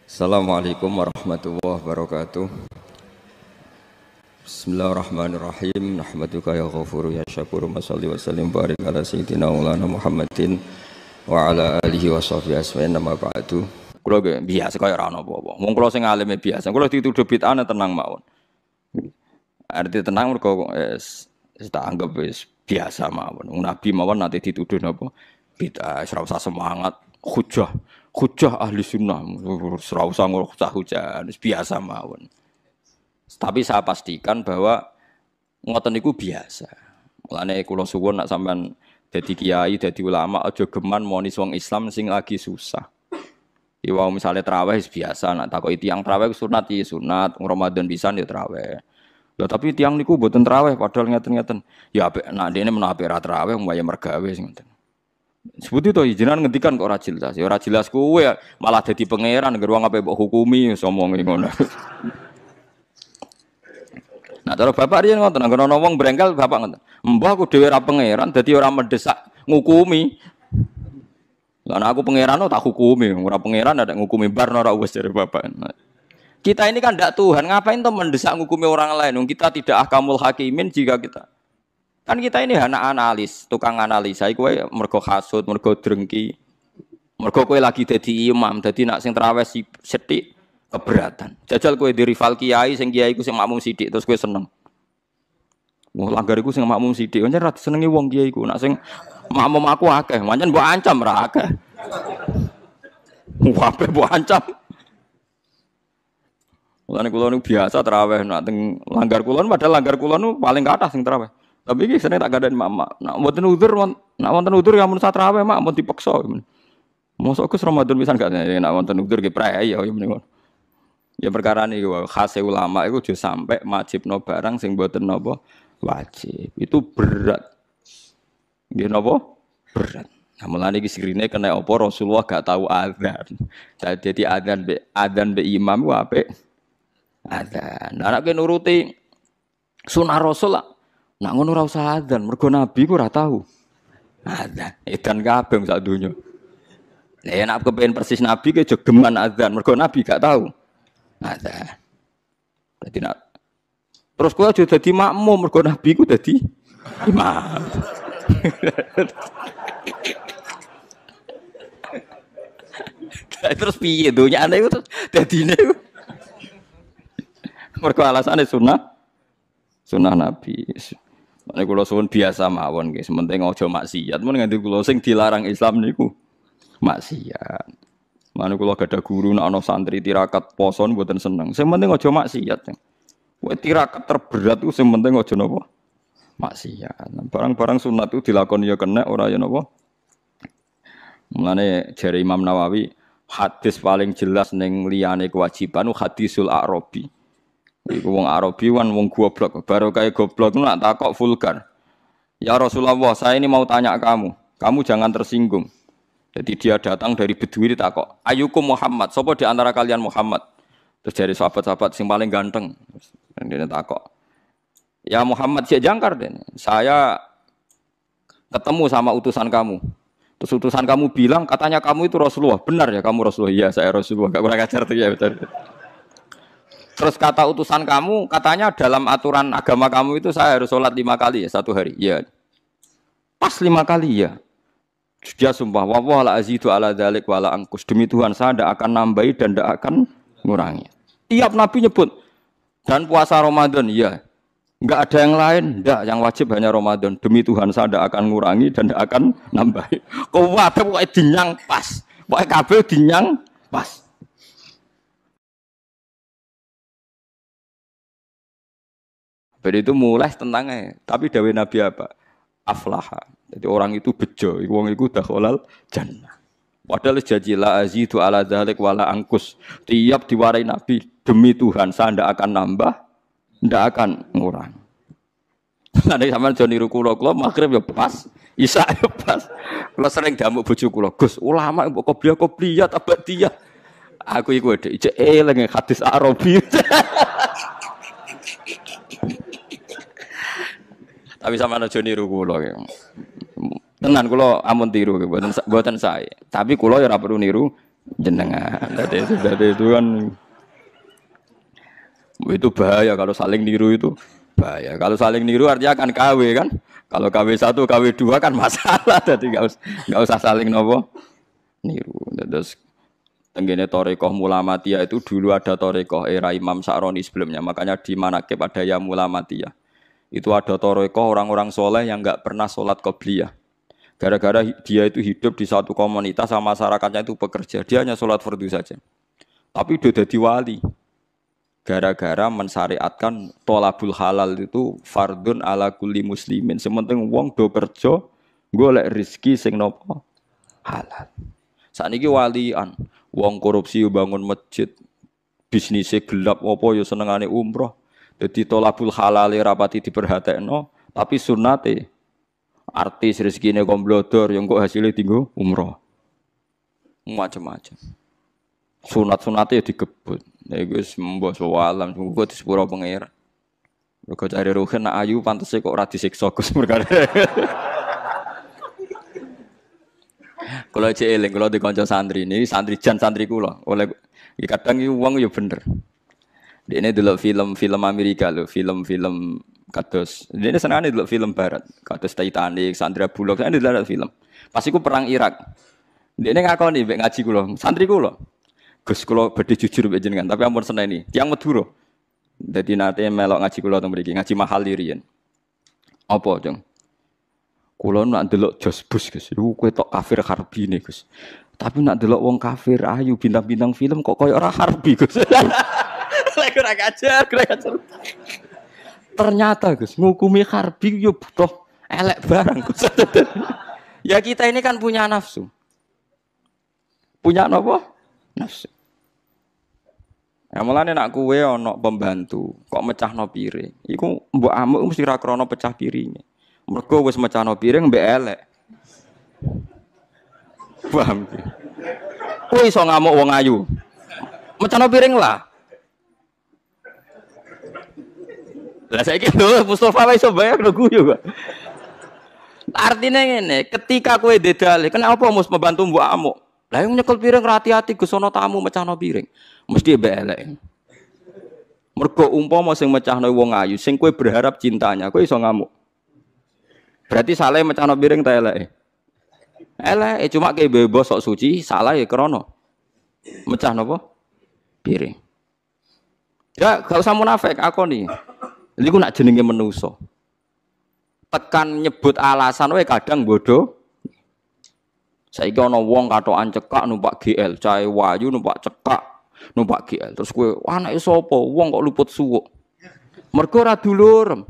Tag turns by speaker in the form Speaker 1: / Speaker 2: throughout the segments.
Speaker 1: Assalamualaikum warahmatullahi wabarakatuh. Bismillahirrahmanirrahim. Nahmaduka ya ghafuru ya syakuru. Mashalli wa sallim barik ala sayyidina maulana Muhammadin wa ala alihi wa sahbihi asma'in nama ba'du. Kula biasa kaya ora ono apa-apa. Wong kula sing alime biasa. Kula dituduh bid'ah tenang mawon. Arti tenang mergo tak anggap wis biasa mawon. Nabi mawon nanti dituduh napa bid'ah, ora usah semangat. Hujah ahli sunnah, ora usah hujah, biasa mawon. Tapi saya pastikan bahwa ngoten niku biasa. Mulane kula suwun nak sampean dadi kiai, dadi ulama aja geman moni wong Islam sing lagi susah. Iwau misale traweh biasa, nak takoki tiyang traweh sunat ya sunat, Ramadan pisan ya traweh. Lha tapi tiyang niku mboten traweh padahal ngeten-ngeten. Ya apik nak dene menawa ra traweh mbaya mergawe sing ngoten. Sebut itu jenengan ngendikan kok ora jelas. Ya ora jelas kowe malah dadi pangeran ngger wong ape mbok hukumi somongi ngono. Nah, cara bapak riyen ngoten, anggere ana wong brengkel bapak ngoten. Mbah aku dhewe ora pangeran dadi ora mendesak ngukumi. Lah nek aku pangeran tak hukumi, ora pangeran ada ngukumi barno ora wis dari bapak. Nah, kita ini kan ndak Tuhan, ngapain tuh mendesak ngukumi orang lain? Kita tidak ahkamul hakimin jika kita kan kita ini anak analis, tukang analisa. Kowe mergo hasud, mergo drengki, mergo kowe lagi dadi imam, dadi nak sing traweh sithik keberatan. Jajal kowe di rival kiai, sing kiai iku sing makmum sithik terus kowe seneng. Wah, langgar iku sing makmum sithik, pancen ra disenengi wong kiai iku. Nak sing makmum aku akeh, pancen mbok ancam ra akeh. Wae mbok ancam. Mulane kula niku biasa traweh nak teng langgar kula, padahal langgar kula niku paling kathah sing traweh. Tapi iki seneng tak gandani mama. Nak wonten udzur, nak wonten udzur ya mun satraweh mak mun dipaksa. Mosok Gus Ramadan pisan gak nak wonten udzur ki prei ya meniku. Ya perkara niku khase ulama iku aja sampai wajibno barang sing mboten napa wajib. Itu berat. Nggih napa? Berat. Nah mulane iki sirine kena apa Rasulullah gak tahu azan. Dadi adzan be imam ku apik. Adzan. Nah nek nuruti sunah Rasul lah. Nak ngono ora usah adzan, mergo nabi ku ora tahu. Adzan, edan kabeh sak donya. Nek nek kepen persis nabi ke aja geman adzan, mergo nabi gak tahu. Adzan. Dadi nak terus kowe aja dadi makmum, mergo nabi ku dadi imam. Terus piye donyane iku terus dadine. Mergo alasane sunah nabi. Nek kula suwun biasa mawon nggih, sementing aja maksiat. Mun nganti kula sing dilarang Islam niku maksiat. Mane kula gadah guru nek ana santri tirakat poso mboten seneng. Sing penting aja maksiat. Kowe tirakat terberat ku sing penting aja napa? Maksiat. Barang-barang sunat itu dilakoni ya kena ora ya napa? Mulane jare Imam Nawawi, hadis paling jelas ning liyane kewajiban hadisul Arabi. Iku wong Arabi kan wong goblok, baru kayak goblok nak takok vulgar. Ya Rasulullah, saya ini mau tanya kamu jangan tersinggung. Jadi dia datang dari Bedui takok, ayukum Muhammad, sapa di antara kalian Muhammad? Terus dari sahabat-sahabat sing paling ganteng. Dan dia takok, ya Muhammad si jangkar den. Saya ketemu sama utusan kamu. Terus utusan kamu bilang katanya kamu itu Rasulullah. Benar ya kamu Rasulullah? Iya saya Rasulullah. Gak kurang ajar tuh ya betul. Terus kata utusan kamu, katanya dalam aturan agama kamu itu saya harus sholat 5 kali ya satu hari. Ya, pas 5 kali ya. Dia sumpah, wallah la azidu ala dzalik wala angkus. Demi Tuhan saya tidak akan nambahi dan tidak akan mengurangi. Tiap Nabi nyebut dan puasa Ramadan, ya. Enggak ada yang lain, enggak. Yang wajib hanya Ramadan. Demi Tuhan saya tidak akan mengurangi dan tidak akan nambahi. Kau wae pokoke dinyang pas, pokoke kabeh dinyang pas. Jadi itu mulai tentangnya. Tapi dawe Nabi apa? Aflaha. Jadi orang itu bejo. Wong itu dakhalal jannah. Padahal janji la azidu ala dzalik wala angkus. Tiap diwarai Nabi demi Tuhan saya tidak akan nambah, tidak akan ngurang. Nanti sampean aja niru kula maghrib ya pas, isya ya pas. Kula sering damuk bojo kula, Gus, ulama mbok qobliyah abadiyah. Aku iku dhek eling hadis Arabi. Tapi sama aja niru kula. Tenan kula ampun tiru mboten saya. Tapi kula ya ora perlu niru jenengan. Jadi itu kan itu bahaya kalau saling niru itu bahaya. Kalau saling niru artinya akan KW kan. Kalau KW 1, KW 2 kan masalah. Jadi nggak usah saling nopo niru. Terus tenggene Torekoh Mulamatiyah itu dulu ada Torekoh era Imam Sa'roni sebelumnya. Makanya di Manaqib ada ya Mulamatiyah. Itu ada Torekoh orang-orang soleh yang nggak pernah sholat qobliyah. Gara-gara dia itu hidup di satu komunitas sama masyarakatnya itu bekerja. Dia hanya sholat fardu saja. Tapi udah jadi wali. Gara-gara mensyariatkan tolabul halal itu fardun ala kulli muslimin. Sementing wong do kerja golek rezeki sing nopo halal. Sakniki walian, wong korupsi bangun masjid, bisnisnya gelap apa ya senengane umroh. Dadi tolabul halal rapati diperhatekno, tapi sunnate artis rezekine komblodor yang kok hasilnya tinggal umroh. Macam-macam. Sunat-sunate ya digebut. Ya guys mbok sowalam muga di sepuro pangeran. Mergo cari ruhen nak ayu pantese kok ora disiksa Gus perkara. Kalau cek eling kalau di kanca santri ini santri jan santri kula oleh kadang iki wong ya bener. Dene delok film-film Amerika lho, film-film kados. Dene senengane delok film barat, kados Titanic, Sandra Bullock, saya delok film. Pas iku perang Irak. Dene ngakoni mbek ngaji kula, santri kula. Gus kula badhe jujur mbek jenengan, tapi ampun seneni. Tiyang Madura. Dadi nate melok ngaji kula teng mriki, ngaji mahal riyen. Apa, Jeng? Kula nak delok Jos Bus, Gus. Iku kowe tok kafir harbine, Gus. Tapi nak delok wong kafir ayu bintang-bintang film kok koyo ora harbi, Gus. Lek ora kajar. Ternyata Gus, ngukumi harbi yo butuh elek barang, Gus. Ya kita ini kan punya nafsu. Punya apa? Nafsu. Ya mulane nak kowe ana pembantu, kok mecahno piring. Iku mbok amuk mesti ra krana pecah piringe. Mergo wis mecahno piring mbek elek. Paham ki? Kowe iso ngamuk wong ayu. Mecahno piring lah. Lah saiki lho Mustofa wae iso bayar lho guyu kok. Artine ngene, ketika kowe dedale, kenapa mus membantu mbok amuk? Lah yang nyekel piring hati-hati Gus ana tamu mecahno piring. Mesti mbek elek. Mergo umpama sing mecahno wong ayu, sing kowe berharap cintanya, kowe iso ngamuk. Berarti salah mecahno piring ta eleke? Eleke cuma ke bebas sok suci, salah ya krana mecahno apa? Piring. Ya gak usah munafik aku nih. Iku nak jenenge manusa. Tekan nyebut alasan wae kadang bodoh. Saiki ana wong katokan cekak numpak GL, cahe wayu numpak cekak, numpak GL. Terus kowe anake sapa? Wong kok luput suwuk. Mergo ora dulur.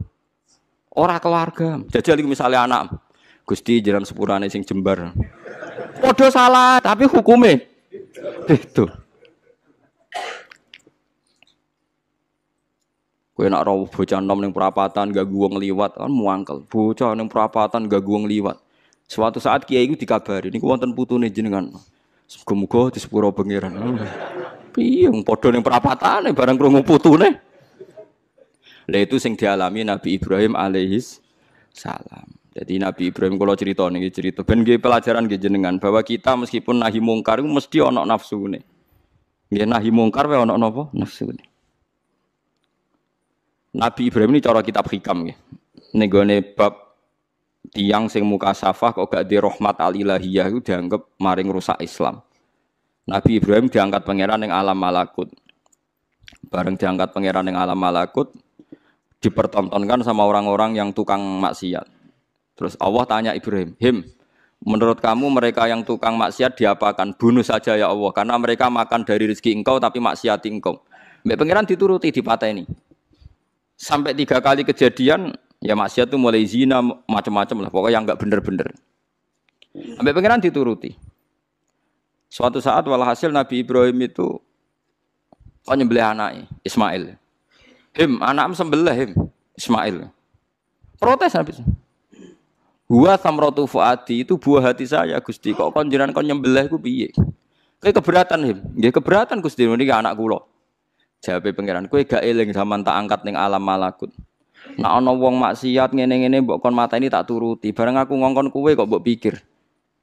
Speaker 1: Ora keluarga. Jajal iki misale anak. Gusti jalan sepurane sing jembar. Padha salah, tapi hukume itu. Kowe nak rawuh bocah nom ning perapatan gak wong liwat kan muangkel. Bocah ning perapatan gak wong liwat. Suatu saat kiai iku dikabari niku wonten putune jenengan. Muga-muga di sepuro pangeran. Piye wong padha ning perapatane bareng krungu putune. Lah itu sing dialami Nabi Ibrahim alaihis salam. Jadi Nabi Ibrahim kalau cerita niki cerita ben nggih pelajaran nggih jenengan bahwa kita meskipun nahi mungkar iku mesti ana nafsune. Nggih nahi mungkar wae ana napa? Nafsune. Nabi Ibrahim ini cara kitab hikam nggih. Ning gone bab tiyang sing mukasafah kok gak di rahmat al-ilahiyah itu dianggap maring rusak Islam. Nabi Ibrahim diangkat pangeran ning alam malakut. Bareng diangkat pangeran ning alam malakut dipertontonkan sama orang-orang yang tukang maksiat. Terus Allah tanya Ibrahim, menurut kamu mereka yang tukang maksiat diapakan? Bunuh saja ya Allah, karena mereka makan dari rezeki engkau tapi maksiati engkau. Mbak pangeran dituruti dipateni. Sampai 3 kali kejadian, ya maksiat itu mulai zina macam-macam lah, pokoknya yang enggak bener-bener. Mbak pangeran dituruti. Suatu saat walhasil Nabi Ibrahim itu nyembelih anaknya Ismail. Anakmu sembelih Ismail. Protes Nabi. Huwa samratu fuadi itu buah hati saya Gusti. Kok kon jenengan kon nyembelih ku piye? Kowe keberatan Nggih keberatan Gusti niki anak kula. Jawabe pangeran, kowe gak eling zaman tak angkat ning alam malakut. Nek ana wong maksiat ngene-ngene mbok kon mateni tak turuti. Bareng aku ngongkon kowe kok mbok pikir.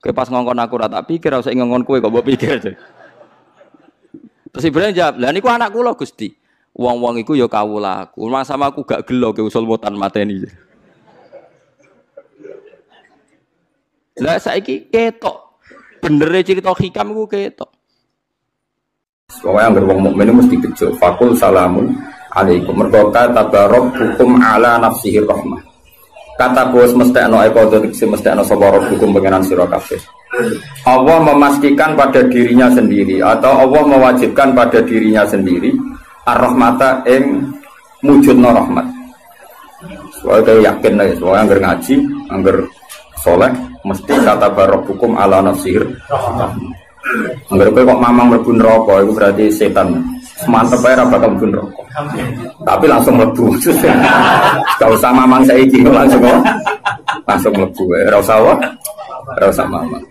Speaker 1: Kowe pas ngongkon aku ora tak pikir, ora usah ngongkon kowe kok mbok pikir. Terus Ibrahim jawab, "Lah niku anak kula Gusti." Wong-wong iku ya kawula aku. Sama aku gak gelo ke usul wotan mateni. Lah saiki ketok. Benere cerita hikam iku ketok.
Speaker 2: Pokoknya yang wong mukmin mesti bejo. Fakul salamun alaikum. Mergo tabarok hukum ala nafsihi rahmah. Kata bos mesti ana eko mesti ana sapa hukum pengenan sira kabeh. Allah memastikan pada dirinya sendiri atau Allah mewajibkan pada dirinya sendiri ar-rahmata ing mujudna rahmat. Soale yakin nek soale angger ngaji, angger saleh mesti kata barok hukum ala nafsihi rahmah. Angger kowe kok mamang mlebu neraka iku berarti setan. Mantep ae ra bakal mlebu neraka. Tapi langsung mlebu. Gak usah mamang saiki langsung mlebu ae. Ora usah mamang.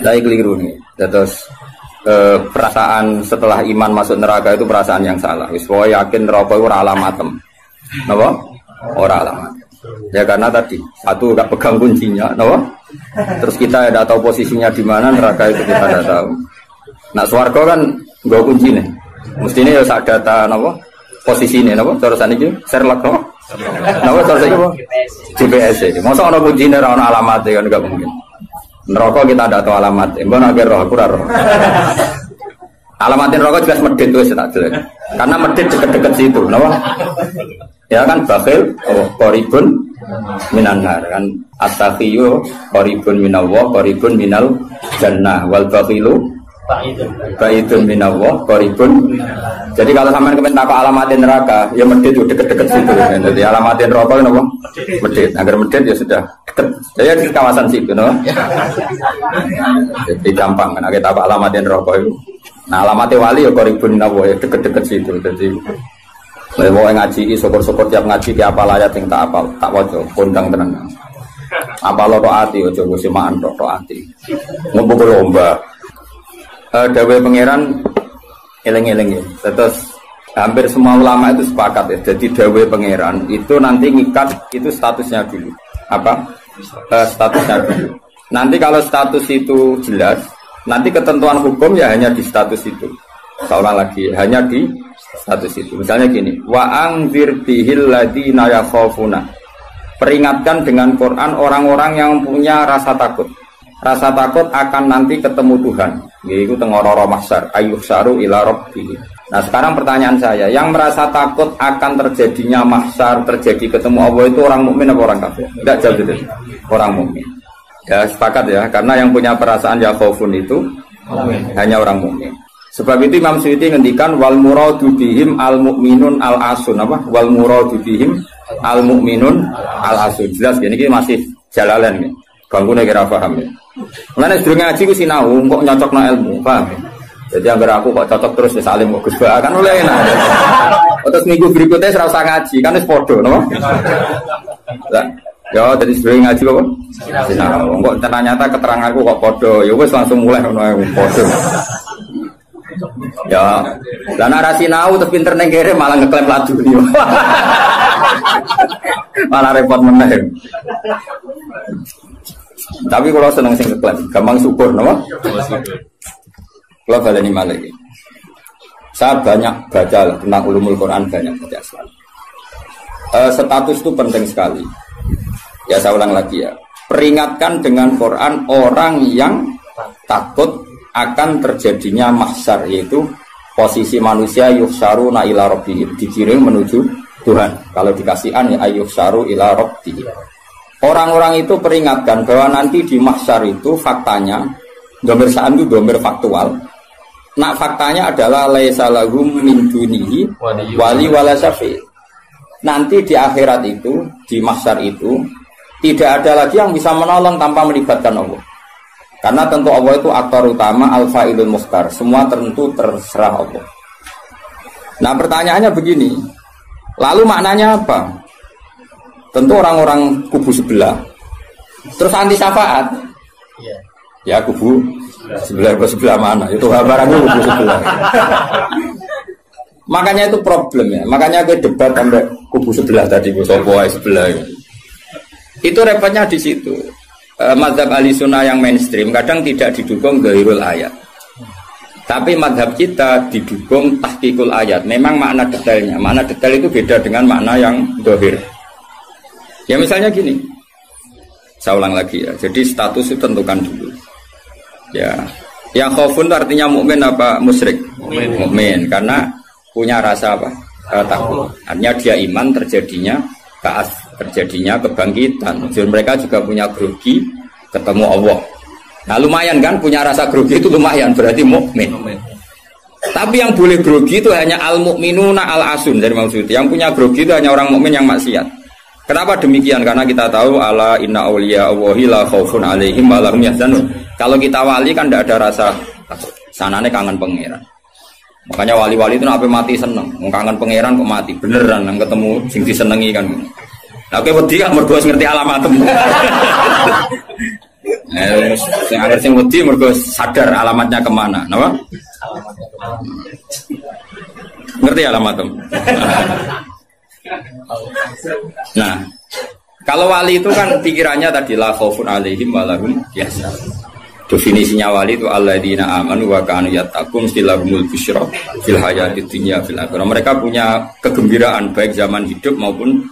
Speaker 2: Saya keliru nih. Terus perasaan setelah iman masuk neraka itu perasaan yang salah. Wis kowe yakin neraka iku ora alamatem. Napa? Ora alamat. Ya karena tadi satu gak pegang kuncinya, napa? Terus kita tidak tahu posisinya di mana, neraka itu kita tidak tahu. Nah swarga kan nggak kunci nih. Mestinya ya sak data napa? Posisi ini napa? Cara saniki Sherlock napa? Napa cara saniki apa? GPS ini. Masa ana kuncine ora ana alamat kan enggak mungkin. Neraka kita tidak tahu alamat. Mbon akhir roh aku ora roh. Alamatin neraka jelas medit wis tak jelas. Karena medit deket-deket situ, napa? Ya kan bakhil qaribun minan nar kan at-taqiyyu qaribun minallah qaribun minal jannah wal bakhilu ba'idun minallah qaribun. Jadi kalau sampean kepen takok alamatin neraka ya medit yo deket-deket situ. Jadi alamatin neraka napa? Medit. Agar medit ya sudah deket. Ya di kawasan situ no. Jadi gampang kan kita takok alamatin neraka itu. Nah alamatnya wali ya qaribun minallah ya deket-deket situ. Jadi mau ngaji, syukur-syukur tiap ngaji tiap apa ayat yang tak apal, tak wajo, kondang tenang. Apa lo toati, ojo gue simaan toati. Ngumpul lomba. Dawe pangeran, eleng-eleng ya. Terus hampir semua ulama itu sepakat ya. Jadi dawe pangeran itu nanti ngikat itu statusnya dulu. Apa? Statusnya dulu. Nanti kalau status itu jelas, nanti ketentuan hukum ya hanya di status itu. Seolah lagi hanya di status itu. Misalnya gini, wa angzir bihil ladina yakhafuna. Peringatkan dengan Quran orang-orang yang punya rasa takut. Rasa takut akan nanti ketemu Tuhan. Yaitu tengororo mahsyar, ayyuhsyaru ila rabbih. Nah, sekarang pertanyaan saya, yang merasa takut akan terjadinya mahsyar, terjadi ketemu Allah itu orang mukmin apa orang kafir? Enggak jawab itu. Orang mukmin. Ya, sepakat ya, karena yang punya perasaan yakhafun itu hanya orang mukmin. Sebab itu Imam Suyuti ngendikan wal muradu bihim al mukminun al asun apa? Wal muradu bihim al mukminun al asun. Jelas ini masih jalalan nih. Ganggu nek ora paham ya. Mulane sedurunge ngaji ku sinau kok nyocokno ilmu, paham? Jadi agar aku kok cocok terus wis alim kok Gus Ba kan oleh enak. Terus minggu berikutnya ora usah ngaji, kan wis padha, napa? Lah, ya jadi sedurunge ngaji apa? Sinau. Kok ternyata keteranganku kok padha, ya wis langsung mulai ngono ae padha. Ya, lah narasi nau terus pinter neng kere malah ngeklaim laju nih, malah repot meneh. Tapi kalau seneng sing ngeklaim, gampang syukur, nama? Kalau baleni malah ini, saya banyak baca tentang ulumul Quran, banyak baca selalu. Status itu penting sekali. Ya saya ulang lagi ya, peringatkan dengan Quran orang yang takut akan terjadinya mahsyar, yaitu posisi manusia yuhsyaruna ila rabbihim, digiring menuju Tuhan. Kalau dikasih an ya ayyuhsyaru ila rabbihim. Orang-orang itu peringatkan bahwa nanti di mahsyar itu faktanya dhamir sa'an itu dhamir faktual. Nah faktanya adalah laisa lahum min dunihi wali wala syafi'. Nanti di akhirat itu, di mahsyar itu tidak ada lagi yang bisa menolong tanpa melibatkan Allah. Karena tentu Allah itu aktor utama al-fa'ilul mukhtar. Semua tentu terserah Allah. Nah pertanyaannya begini. Lalu maknanya apa? Tentu orang-orang kubu sebelah. Terus anti syafaat. Ya kubu sebelah mana? Itu gambarannya kubu sebelah. Makanya itu problem ya. Makanya gue debat sampai kubu sebelah tadi. Sebelah. Itu repotnya di situ. Mazhab ahli sunnah yang mainstream kadang tidak didukung gairul ayat. Tapi madhab kita didukung tahqiqul ayat. Memang makna detailnya. Makna detail itu beda dengan makna yang dohir. Ya misalnya gini. Saya ulang lagi ya. Jadi status itu tentukan dulu. Ya. Yang khaufun artinya mukmin apa musyrik? Mukmin. Karena punya rasa apa? Takut. Artinya dia iman terjadinya kaas, terjadinya kebangkitan. Jadi mereka juga punya grogi ketemu Allah. Nah lumayan kan punya rasa grogi itu lumayan berarti mukmin. Tapi yang boleh grogi itu hanya al mukminuna al asun dari maksudnya. Yang punya grogi itu hanya orang mukmin yang maksiat. Kenapa demikian? Karena kita tahu ala inna auliya Allahi la khaufun alaihim wa lahum yahzanun. Kalau kita wali kan tidak ada rasa takut. Sanane kangen pangeran. Makanya wali-wali itu sampai mati seneng. Kangen pangeran kok mati beneran nang ketemu sing disenengi kan. Lah kowe wedi kan mergo ngerti alamatmu. Sing agar sing wedi mergo sadar alamatnya kemana, napa? Ngerti alamatmu. Nah, kalau wali itu kan pikirannya tadi la khaufun alaihim wa lahum yahzanun. Definisinya wali itu alladzina amanu wa kanu yattaqun istilahumul busyra fil hayatid dunya fil akhirah. Mereka punya kegembiraan baik zaman hidup maupun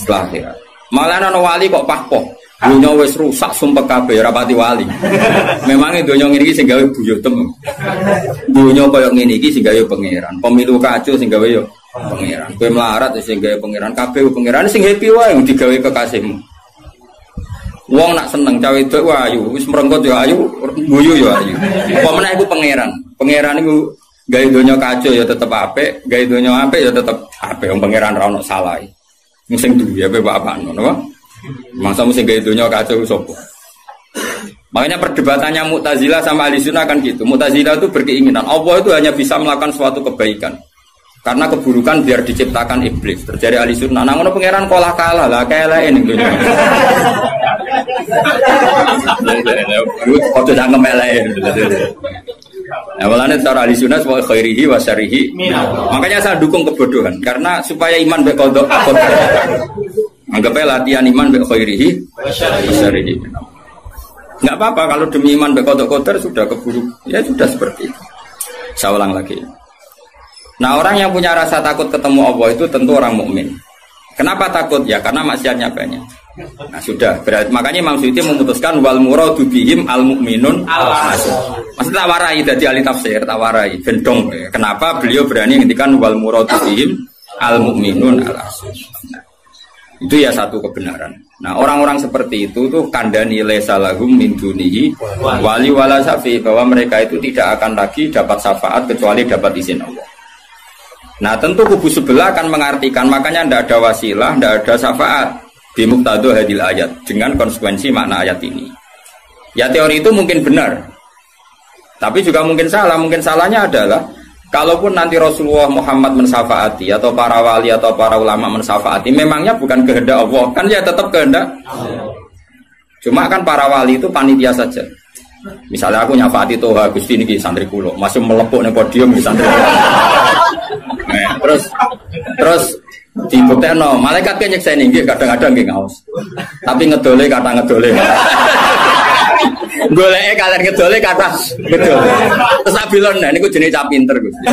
Speaker 2: setelah akhirat. Malah ana wali kok pahpoh. Dunya wis rusak sumpek kabeh rapati wali. Memang dunya ngene iki sing gawe buyutem. Dunya koyo ngene iki sing gawe pangeran. Pemilu kacau sing gawe yo pangeran. Kowe melarat sing gawe pangeran kabeh pangeran sing happy wae digawe kekasihmu. Wong nak seneng cawe wedok ayu, wis merengkot yo ayu, guyu yo ayu. Apa meneh iku pangeran. Pangeran iku gawe donya kacau ya tetep apik, gawe donya apik ya tetep apik. Wong pangeran ra ono salah. Sing duwe ape apa ngono. Masa mesti gawe donya kacau sapa? Makanya perdebatannya Mu'tazilah sama Ahlussunnah kan gitu. Mu'tazilah itu berkeinginan Allah itu hanya bisa melakukan suatu kebaikan. Karena keburukan biar diciptakan iblis. Terjadi Ahlussunnah. Nah ngono pangeran kalah lah kayak ning dunya. Kok jangan melehin. Nah, walane cara Ahlussunnah wa khairihi wa syarrihi. Makanya saya dukung kebodohan karena supaya iman mbek qada. Anggapnya latihan iman mbek khairihi wa syarrihi. Enggak apa-apa kalau demi iman mbek qada sudah keburu. Ya sudah seperti itu. Saya ulang lagi. Nah, orang yang punya rasa takut ketemu Allah itu tentu orang mukmin. Kenapa takut? Ya karena maksiatnya banyak. Nah sudah, berarti makanya Imam Suyuti memutuskan wal muradu bihim al mukminun al asun. Maksudnya tawarai dari ahli tafsir, tawarai bendong. Kenapa beliau berani ngendikan wal muradu bihim al mukminun al asun. Nah, itu ya satu kebenaran. Nah orang-orang seperti itu tuh kandani lesalahum min dunihi wali wala syafi, bahwa mereka itu tidak akan lagi dapat syafaat kecuali dapat izin Allah. Nah tentu kubu sebelah akan mengartikan makanya tidak ada wasilah, tidak ada syafaat bimuqtadha hadil ayat dengan konsekuensi makna ayat ini. Ya teori itu mungkin benar, tapi juga mungkin salah. Mungkin salahnya adalah kalaupun nanti Rasulullah Muhammad mensyafaati atau para wali atau para ulama mensyafaati, memangnya bukan kehendak Allah, kan ya tetap kehendak. Cuma kan para wali itu panitia saja. Misalnya aku nyafaati Toha Gusti niki santri kula, masih melepuk ning podium di santri. Nah, terus dibuktekno, malaikat kan nyekseni nggih kadang-kadang nggih ngaos. Tapi ngedole kata ngedole. Goleke kalian ngedole kata ngedole. Terus abilon nah niku jenenge cah pinter Gusti.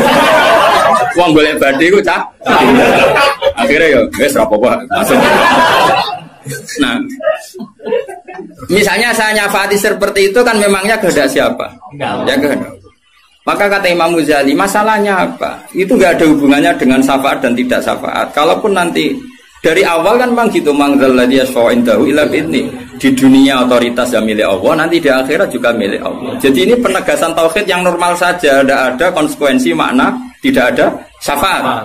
Speaker 2: Wong golek badhe iku cah. Akhire yo wis ora apa-apa masuk. Nah, misalnya saya nyafaati seperti itu kan memangnya kehendak siapa? Ya kehendak. Maka kata Imam Ghazali, masalahnya apa? Itu nggak ada hubungannya dengan syafaat dan tidak syafaat. Kalaupun nanti dari awal kan memang gitu, mangzalladzi yashfa'u indahu illa bi'idznih. Di dunia otoritas yang milik Allah, nanti di akhirat juga milik Allah. Jadi ini penegasan tauhid yang normal saja, tidak ada konsekuensi makna, tidak ada syafaat.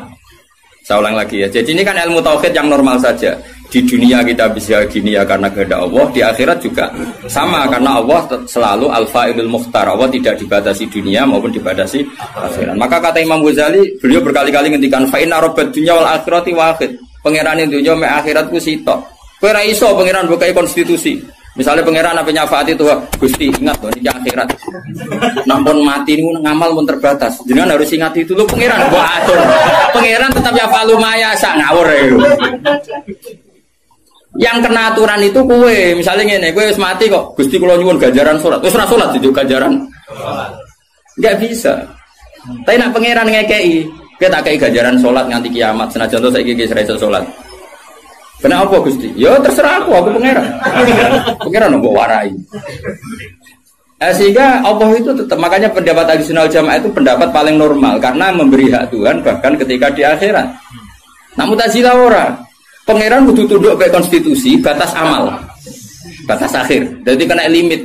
Speaker 2: Saya ulang lagi ya. Jadi ini kan ilmu tauhid yang normal saja. Di dunia kita bisa gini ya karena kehendak Allah, di akhirat juga sama karena Allah selalu al-fa'ilul mukhtar. Allah tidak dibatasi dunia maupun dibatasi akhirat. Maka kata Imam Ghazali, beliau berkali-kali ngendikan fa inna rabbad dunya wal akhirati wahid. Pangeran dunya mek akhirat ku sitok. Kowe ra iso pangeran bukai konstitusi. Misalnya pangeran apa nyafaati itu, Gusti ingat loh ini akhirat. Nampun mati ini ngamal pun terbatas. Jangan harus ingat itu lo pangeran gua atur. Pangeran tetap ya falu maya sak ngawur ya. Yang kena aturan itu kue, misalnya ngene, kue wis mati kok, Gusti kula nyuwun ganjaran salat. Wis ora salat itu ganjaran. Enggak bisa. Tapi nak pangeran ngekei, kita tak kei ganjaran sholat nganti kiamat. Senajan to saiki wis ra iso sholat. Kenapa Gusti? Ya terserah aku pangeran. Pangeran mbok warai. Sehingga Allah itu tetap, makanya pendapat Ahlussunnah wal Jamaah itu pendapat paling normal karena memberi hak Tuhan bahkan ketika di akhirat. Namun Mu'tazilah ora. Pangeran kudu tunduk ke konstitusi, batas amal. Batas akhir. Jadi kena limit.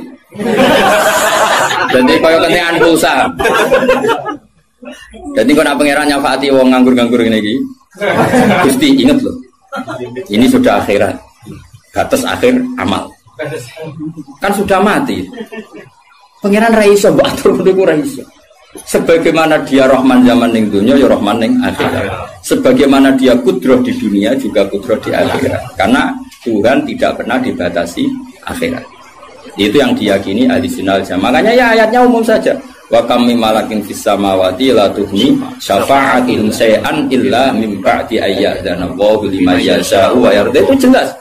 Speaker 2: Jadi kaya kentean pulsa. Jadi kok nak pangeran nyafaati wong nganggur-nganggur ngene iki. Gusti inget loh. Ini sudah akhirat. Batas akhir amal. Kan sudah mati. Pangeran ra iso mbok atur ngono ora iso. Sebagaimana dia Rahman zaman ning dunya ya Rahman ning akhirat. Sebagaimana dia kudroh di dunia juga kudroh di akhirat. Karena Tuhan tidak pernah dibatasi akhirat. Itu yang diyakini Ahlussunnah wal Jamaah. Makanya ya ayatnya umum saja. Wa kam mim malakin fis samawati la tuhni syafa'atihim shay'an illa mim ba'di ayyadana Allahu liman yasha'u wa yarda. Itu jelas.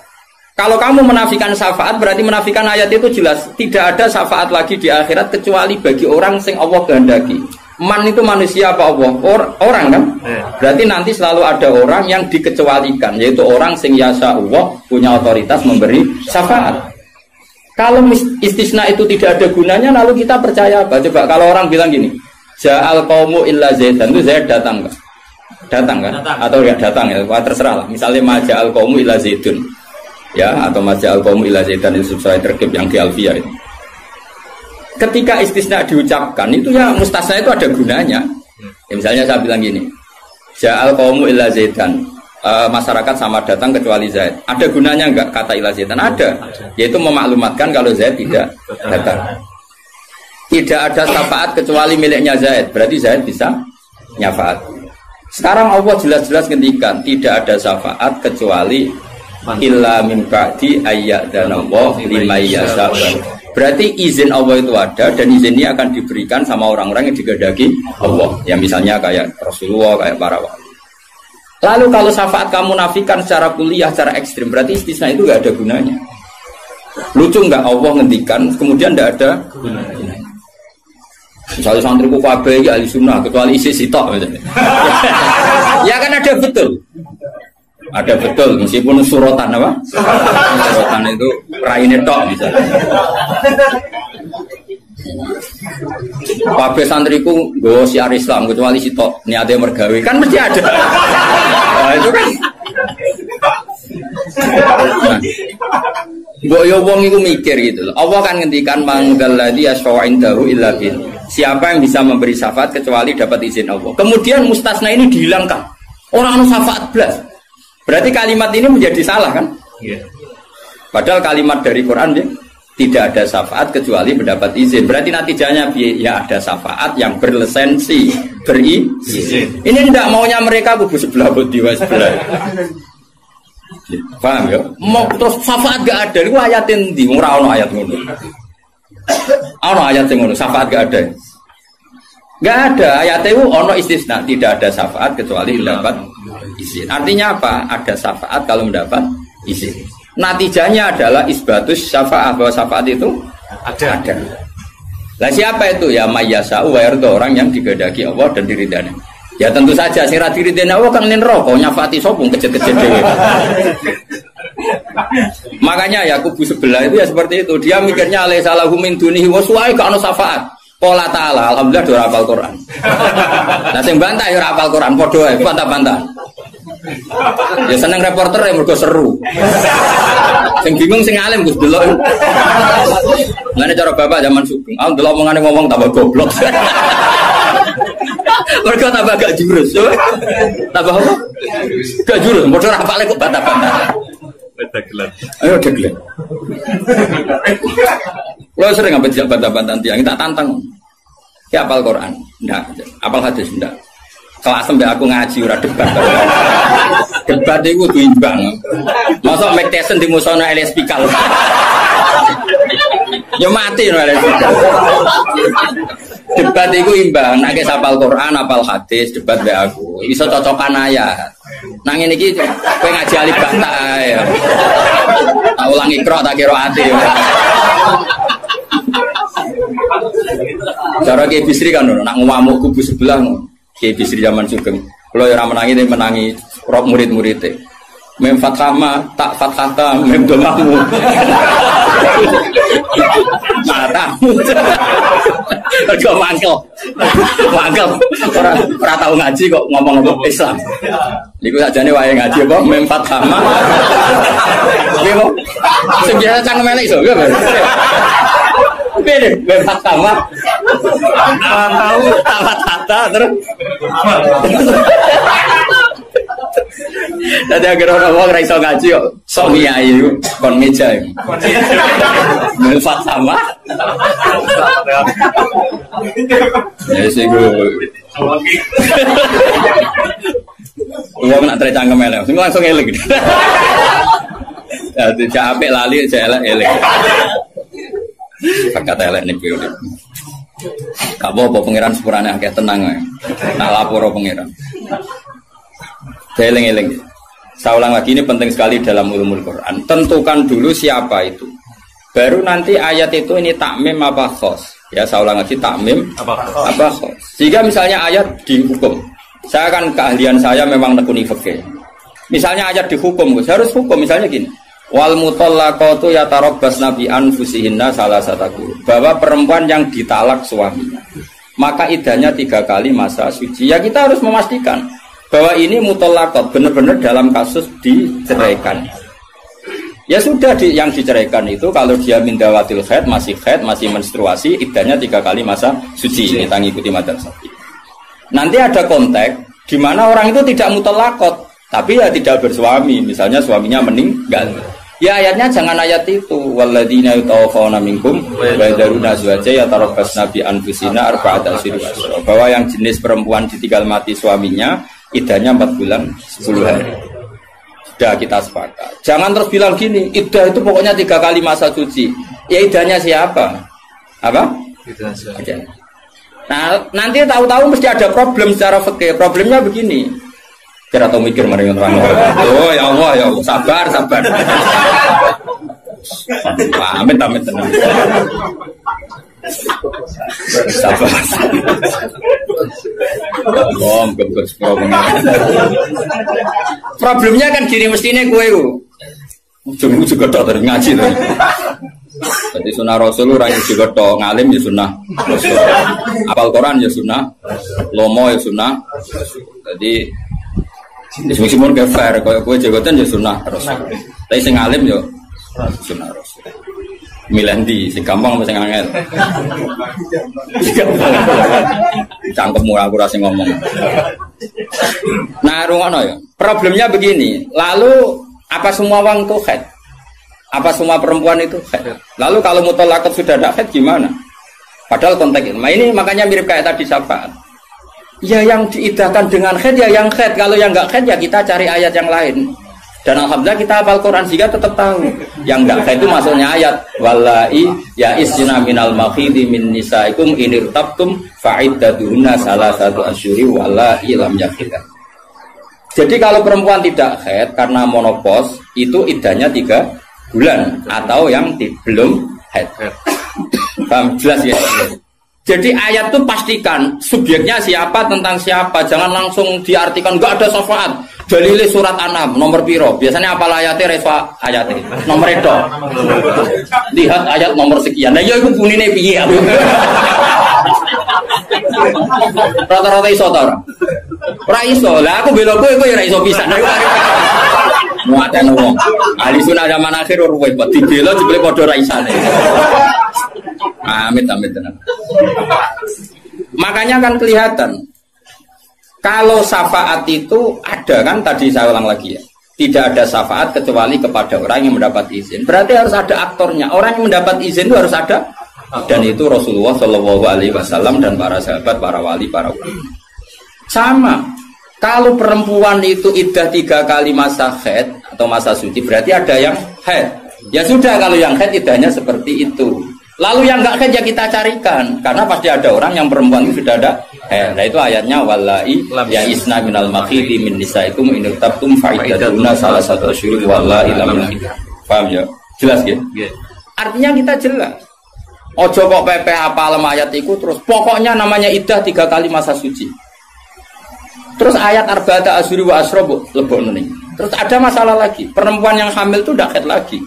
Speaker 2: Kalau kamu menafikan syafaat berarti menafikan ayat itu jelas. Tidak ada syafaat lagi di akhirat kecuali bagi orang sing Allah kehendaki. Man itu manusia apa Allah? Orang kan? Berarti nanti selalu ada orang yang dikecualikan, yaitu orang sing yasa Allah punya otoritas memberi syafaat. Kalau istisna itu tidak ada gunanya, lalu kita percaya apa? Coba kalau orang bilang gini, Ja'al qaumu illa zaidan, itu Zaid datang kan? Datang kan? Atau ya datang ya, terserah lah. Misalnya Maja'al qaumu illa zaidun. Ya, atau Maja'al qaumu illa zaidan itu sesuai terkib yang di Alfiyah itu. Ketika istisna diucapkan itu ya mustasna itu ada gunanya. Ya, misalnya saya bilang gini, Ja'al qaumu illa zaidan, masyarakat sama datang kecuali Zaid. Ada gunanya enggak kata illa zaidan? Ada. Yaitu memaklumatkan kalau Zaid tidak datang. Tidak ada syafaat kecuali miliknya Zaid. Berarti Zaid bisa nyafaat. Sekarang Allah jelas-jelas ngendikan tidak ada syafaat kecuali illa min ba'di ayyadana Allah liman yasha'u. Berarti izin Allah itu ada dan izin ini akan diberikan sama orang-orang yang digedaki Allah. Ya misalnya kayak Rasulullah, kayak para wali. Lalu kalau syafaat kamu nafikan secara kuliah, secara ekstrim, berarti istisna itu gak ada gunanya. Lucu nggak Allah ngendikan kemudian tidak ada gunanya. Misalnya santriku kabeh ya ahli sunnah kecuali isi sitok misalnya. Ya kan ada betul. Ada betul, meskipun surotan apa? Surotan itu raine tok misalnya. Kabeh santriku nggo siar Islam kecuali sitok niate mergawe. Kan mesti ada. Nah, itu kan. Mbok yo wong iku mikir gitu loh. Allah kan ngendikan manggalladzi yashfa'u indahu illa bil. Siapa yang bisa memberi syafaat kecuali dapat izin Allah. Kemudian mustasna ini dihilangkan. Orang anu syafaat blas. Berarti kalimat ini menjadi salah kan? Iya. Padahal kalimat dari Quran ya, tidak ada syafaat kecuali mendapat izin. Berarti natijanya ya ada syafaat yang berlisensi, berizin. Ini tidak maunya mereka kubu sebelah bodiwa sebelah. Paham ya? Mau terus syafaat gak ada. Itu ayatin di ora ono ayat ngono. Ono ayat sing ngono, syafaat gak ada. Gak ada ayat itu ono istisna, tidak ada syafaat kecuali mendapat izin. Artinya apa? Ada syafaat kalau mendapat izin. Natijanya adalah isbatus syafaat, bahwa syafaat itu ada. Lah siapa itu? Ya mayyasa'u wa yarda, orang yang digedaki Allah dan diridani. Ya tentu saja sing ra diridani Allah kan neraka nyafaati sopung kejet-kejet dhewe. Makanya ya kubu sebelah itu ya seperti itu. Dia mikirnya alai salahu min dunihi wa suai ka ono syafaat. Qala ta'ala, alhamdulillah do hafal Quran. Nah sing bantah ya ora hafal Quran padha ae, bantah-bantah. Ya seneng reporter yang mergo seru. Sing bingung sing alim Gus delok. Ngene cara bapak zaman Sugeng, aku delok omongane ngomong tambah goblok. Mergo tambah gak jurus, yo. Tambah apa? Gak jurus, padha ora hafale kok bantah-bantah. Dagelan. Ayo dagelan. Lo sering ngambil bantah-bantahan tiang, kita tantang. Ya apal Quran, enggak. Apal hadis, enggak. Kelas sampai aku ngaji ora debat. Debat itu imbang. Masa Mike Tyson di musono Elias Pikal. Ya mati no Elias Pikal. Debat itu imbang. Nek apal Quran, apal hadis, debat be aku. Iso cocokan ayat. Nang ngene iki kowe ngaji alif bata ae. Tak ulangi ikra tak kira ati. Cara Kiai Bisri kan nak ngamuk kubu sebelah Kiai Bisri zaman Sugeng. Kalau yang menangi dia menangi rok murid-muridnya. Mem fathama tak fathata mem domamu. Matamu. Kau mangkel. Orang tahu ngaji kok ngomong Islam. Iku sajane wae ngaji apa mem fathama. Nggih kok. Sing biasa cangkem elek iso nggih. Beda mem fathama. Tahu tak fathata terus. Tadi agar orang ra iso ngaji kok sok ngiyai kon meja. Melfat sama. Ya sing go. Wong nak tercangkem elek, sing langsung elek. Ya tidak apik lali elek elek. Fakat elek niku. Apa pangeran sepurane akeh tenang ae. Tak lapor pangeran. Eling-eling. Saya ulang lagi, ini penting sekali dalam ulumul Quran. Tentukan dulu siapa itu. Baru nanti ayat itu ini takmim apa khos. Ya, saya ulang lagi takmim apa khos. Jika misalnya ayat dihukum. Saya kan keahlian saya memang nekuni fikih. Misalnya ayat dihukum, harus hukum misalnya gini. Wal mutallaqatu yatarabbasna bi anfusihinna salasata quru. Bahwa perempuan yang ditalak suaminya, maka idahnya 3 kali masa suci. Ya kita harus memastikan bahwa ini mutallaqat benar-benar dalam kasus diceraikan. Ya sudah yang diceraikan itu kalau dia mindawatil haid, masih menstruasi, iddahnya 3 kali masa suci. Kita ngikuti madzhab Syafi'i. Nanti ada konteks di mana orang itu tidak mutallaqat, tapi ya tidak bersuami, misalnya suaminya meninggal. Ya ayatnya jangan ayat itu. Walladzina yatawaffawna minkum wa yadharuna azwaja yatarabbasna bi anfusina arba'ata asyhur. Bahwa yang jenis perempuan ditinggal mati suaminya iddahnya 4 bulan 10 hari. Sudah kita sepakat. Jangan terus bilang gini, iddah itu pokoknya 3 kali masa suci. Ya iddahnya siapa? Apa? Iddah. Nah, nanti tahu-tahu mesti ada problem secara fikih. Problemnya begini. Kira tahu mikir mari terang. Oh ya Allah, sabar. Amit tenang. Sabar. Problemnya kan gini, mestinya kue ujung juga dari ngaji tuh. Jadi sunnah Rasul orang juga tok ngalim ya sunnah Rasul. Apal Quran ya sunnah, lomo ya sunnah. Jadi meskipun gak fair, kalau kue jagotan ya sunnah Rasul. Tapi sing ngalim ya sunnah Rasul. Milih di, sing gampang apa sing angel? Cangkemmu aku rasa ngomong. Nah, rungono ya. Problemnya begini. Lalu apa semua wong itu haid? Apa semua perempuan itu haid? Lalu kalau mutallaqat sudah ada haid gimana? Padahal konteks ini makanya mirip kayak tadi syafaat. Ya yang diidahkan dengan haid ya yang haid. Kalau yang enggak haid ya kita cari ayat yang lain. Dan alhamdulillah kita hafal Quran sehingga tetap tahu. Yang enggak haid itu maksudnya ayat wallahi ya isna minal makhidi min nisaikum inirtabtum fa'iddatuhunna salasatu asyuri wallahi lam yakhid. Jadi kalau perempuan tidak haid karena menopause itu iddahnya 3 bulan atau yang belum haid. Paham jelas ya? Jadi ayat itu pastikan subjeknya siapa tentang siapa, jangan langsung diartikan enggak ada syafaat. Dalile surat An'am nomor piro? Biasanya apa ayatnya refa ayatnya nomor itu. Lihat ayat nomor sekian. Nah ya iku bunine piye aku. Rata-rata iso ta ora? Ora iso. Lah aku bela kowe ya ora iso pisan. Muaten wong. Ahli sunah zaman akhir ruwet dibela jebule padha ra isane. Amit tenan. Makanya kan kelihatan kalau syafaat itu ada kan tadi saya ulang lagi ya. Tidak ada syafaat kecuali kepada orang yang mendapat izin. Berarti harus ada aktornya. Orang yang mendapat izin itu harus ada. Dan itu Rasulullah Shallallahu Alaihi Wasallam dan para sahabat, para wali, para ulama. Sama. Kalau perempuan itu iddah 3 kali masa haid atau masa suci, berarti ada yang haid. Ya sudah kalau yang haid iddahnya seperti itu. Lalu yang enggak haid ya kita carikan. Karena pasti ada orang yang perempuan itu sudah ada haid. Nah itu ayatnya wallahi ya isna minal makhidi min nisaikum in irtabtum fa'iddatuna salasatu asyhur wallahi lam yakhid. Paham ya? Jelas ya? Artinya kita jelas. Ojo kok pepe apa ayat iku terus pokoknya namanya iddah 3 kali masa suci. Terus ayat arba'ata asyhuri wa asra lebokno ning. Terus ada masalah lagi, perempuan yang hamil itu ndak haid lagi.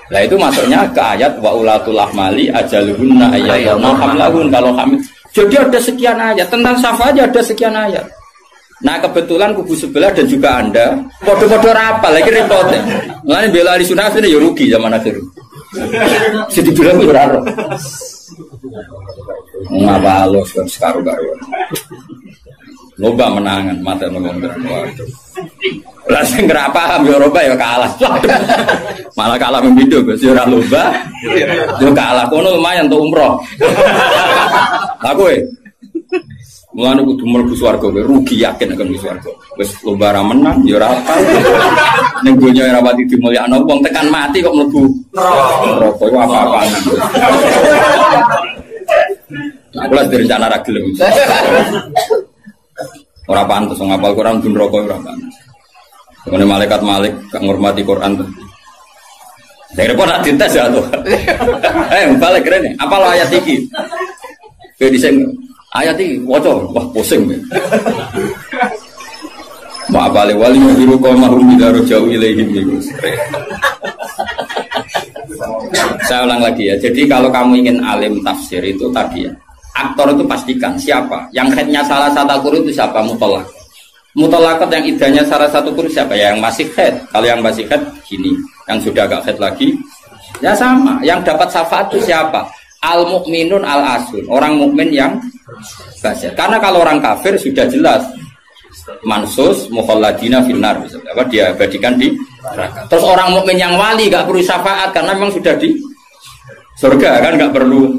Speaker 2: Nah itu masuknya ke ayat wa ulatul ahmali ajaluhunna ayyadna hamlahun kalau hamil. Jadi ada sekian ayat tentang syafaat ada sekian ayat. Nah kebetulan kubu sebelah dan juga Anda podo-podo rapal lagi repotnya. Mulane bela ahli sunnah ini ya rugi zaman akhir. Siti bilang ora ora. Ngapa lo sekarang-karuan. Loba menangan mata ngomong waduh. Lah sing ora paham ya Eropa ya kalah. Malah kalah membido Gus ora loba. Yo kalah kono lumayan untuk umroh. Lah kowe mulane kudu mlebu swarga kowe rugi yakin akan mlebu swarga. Wis lomba ra menang ya ora apa. Ning donya ora pati dimulyakno wong tekan mati kok mlebu neraka iku apa-apaan. Nah, kula direncana ra gelem. Ora pantes wong ngapal Quran ben neraka ora pantes. Kene malaikat Malik gak ngurmati Quran tuh. Saya repot nak dites ya tuh. Balik keren nih. Apa ayat iki? Kayak diseng ayat iki waca wah pusing. Ma balik wali biru qomahum bidaru jauh ilaihim iku. Saya ulang lagi ya. Jadi kalau kamu ingin alim tafsir itu tadi ya. Aktor itu pastikan siapa. Yang headnya salah satu guru itu siapa mutolak. Mutolakot yang idahnya salah satu guru siapa ya? Yang masih head. Kalau yang masih head gini. Yang sudah agak head lagi ya sama. Yang dapat syafaat itu siapa? Al mukminun al asun. Orang mukmin yang basir. Karena kalau orang kafir sudah jelas mansus mukhalladina finnar. Apa dia abadikan di neraka. Terus orang mukmin yang wali gak perlu syafaat karena memang sudah di surga kan gak perlu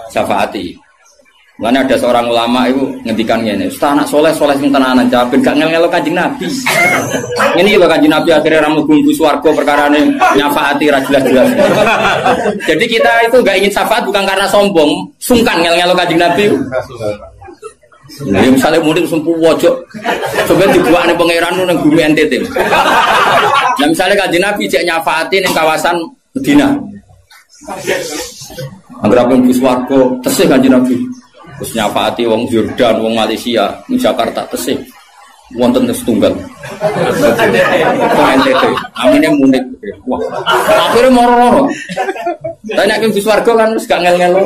Speaker 2: syafaati. Makanya ada seorang ulama itu ngendikan ngene, "Ustaz anak soleh sing tenanan jaben gak ngel-ngelo Kanjeng Nabi." Ini lho Kanjeng Nabi akhirnya ra mlebu swarga perkarane nyafaati ra jelas-jelas. Jadi kita itu gak ingin syafaat bukan karena sombong, sungkan ngel-ngelo Kanjeng Nabi. Nah, misalnya murid sempu wojok, coba dibuat nih pangeran nang bumi NTT. Nah, misalnya Kanjeng Nabi cek nyafaati ning kawasan Medina. Angger apa mlebu swarga, tesih Kanjeng Nabi. Terus nyafaati wong Jordan, wong Malaysia, di Jakarta tesih. Wonten setunggal. NTT. Amine munik. Wah. Akhire moro-moro. Tanya ke swarga kan wis gak ngel-ngelo.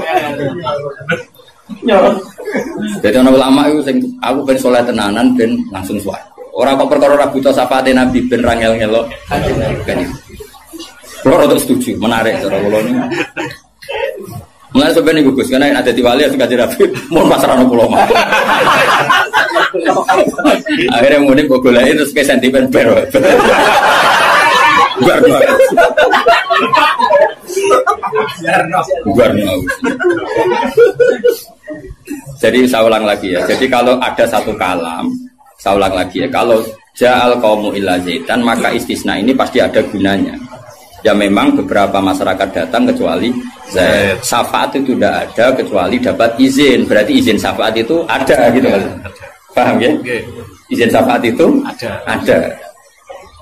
Speaker 2: Jadi ana ulama iku sing aku ben saleh tenanan ben langsung swarga. Ora kok perkara ra buta syafaate Nabi ben ra ngel-ngelo. Ben. Kulo rada setuju, menarik cara kula niku. Mulai sebenarnya gugus karena ada di wali harus kaji rapi, mau pasaran pulau mah. Akhirnya mudik gue gulain terus kayak sentimen baru. Guarno. Jadi saya ulang lagi ya. Jadi kalau ada satu kalam, saya ulang lagi ya. Kalau ja'al qaumu illa zaitan maka istisna ini pasti ada gunanya. Ya memang beberapa masyarakat datang kecuali Zaid. Syafaat itu tidak ada kecuali dapat izin. Berarti izin syafaat itu ada gitu kan. Paham ya? Izin syafaat itu ada.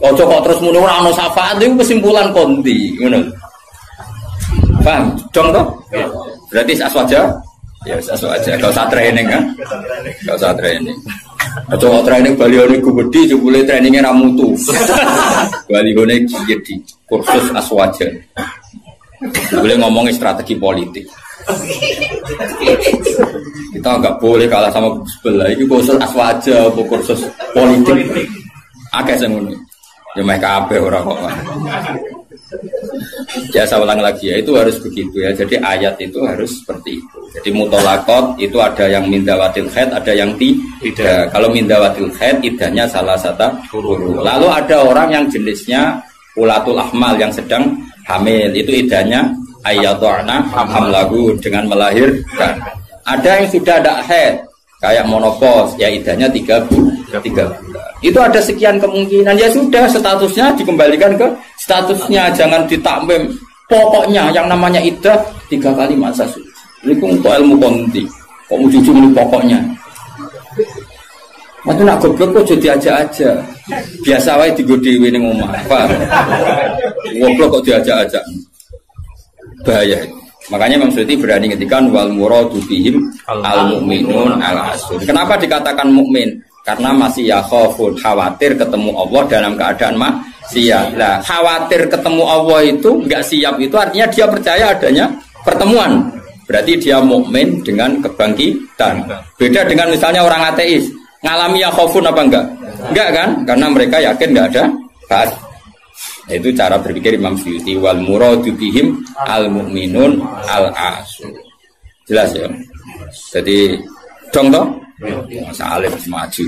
Speaker 2: Ojo kok terus muni ora ono syafaat itu kesimpulan konti, ngono. Paham? Dong toh? Berarti aswaja? Ya aswaja. Enggak usah training kan? Enggak usah training. Ojo kok training balione gede jebule trainingnya ra mutu. Balione jadi kursus aswaja. Boleh ngomongin strategi politik. Kita nggak boleh kalah sama sebelah. Ini kursus aswaja, kursus politik. Akeh semuanya. Ya mereka kabeh ora kok. Ya saya ulang lagi ya, itu harus begitu ya. Jadi ayat itu harus seperti itu. Jadi mutolakot itu ada yang mindawatil haid, ada yang tidak. Kalau mindawatil haid idahnya salah satu guru. Lalu ada orang yang jenisnya ulatul ahmal yang sedang hamil, itu idahnya ayyadhana hamlahu dengan melahirkan. Ada yang sudah ada haid kayak monopos, ya idahnya 3 bulan. Itu ada sekian kemungkinan, ya sudah statusnya dikembalikan ke statusnya, jangan ditakmim. Pokoknya yang namanya idah 3 kali masa suci. Ini untuk ilmu konti. Kok mau jujur ini pokoknya. Waktu nak goblok kok jadi aja. Biasa wae digodewi ning omah. Paham? Goblok kok diajak-ajak. Bahaya. Makanya Imam Suyuti berani ngetikan wal muradu bihim al mu'minun al asun. Kenapa dikatakan mukmin? Karena masih yakhafun, khawatir ketemu Allah dalam keadaan maksiat. Nah, khawatir ketemu Allah itu enggak siap itu artinya dia percaya adanya pertemuan. Berarti dia mukmin dengan kebangkitan. Beda dengan misalnya orang ateis, ngalami yakhafun apa enggak? Enggak kan? Karena mereka yakin enggak ada ba'ats. Itu cara berpikir Imam Suyuti wal muradu bihim al mu'minun al asun. Jelas ya. Jadi dong toh? Masalah wis maju.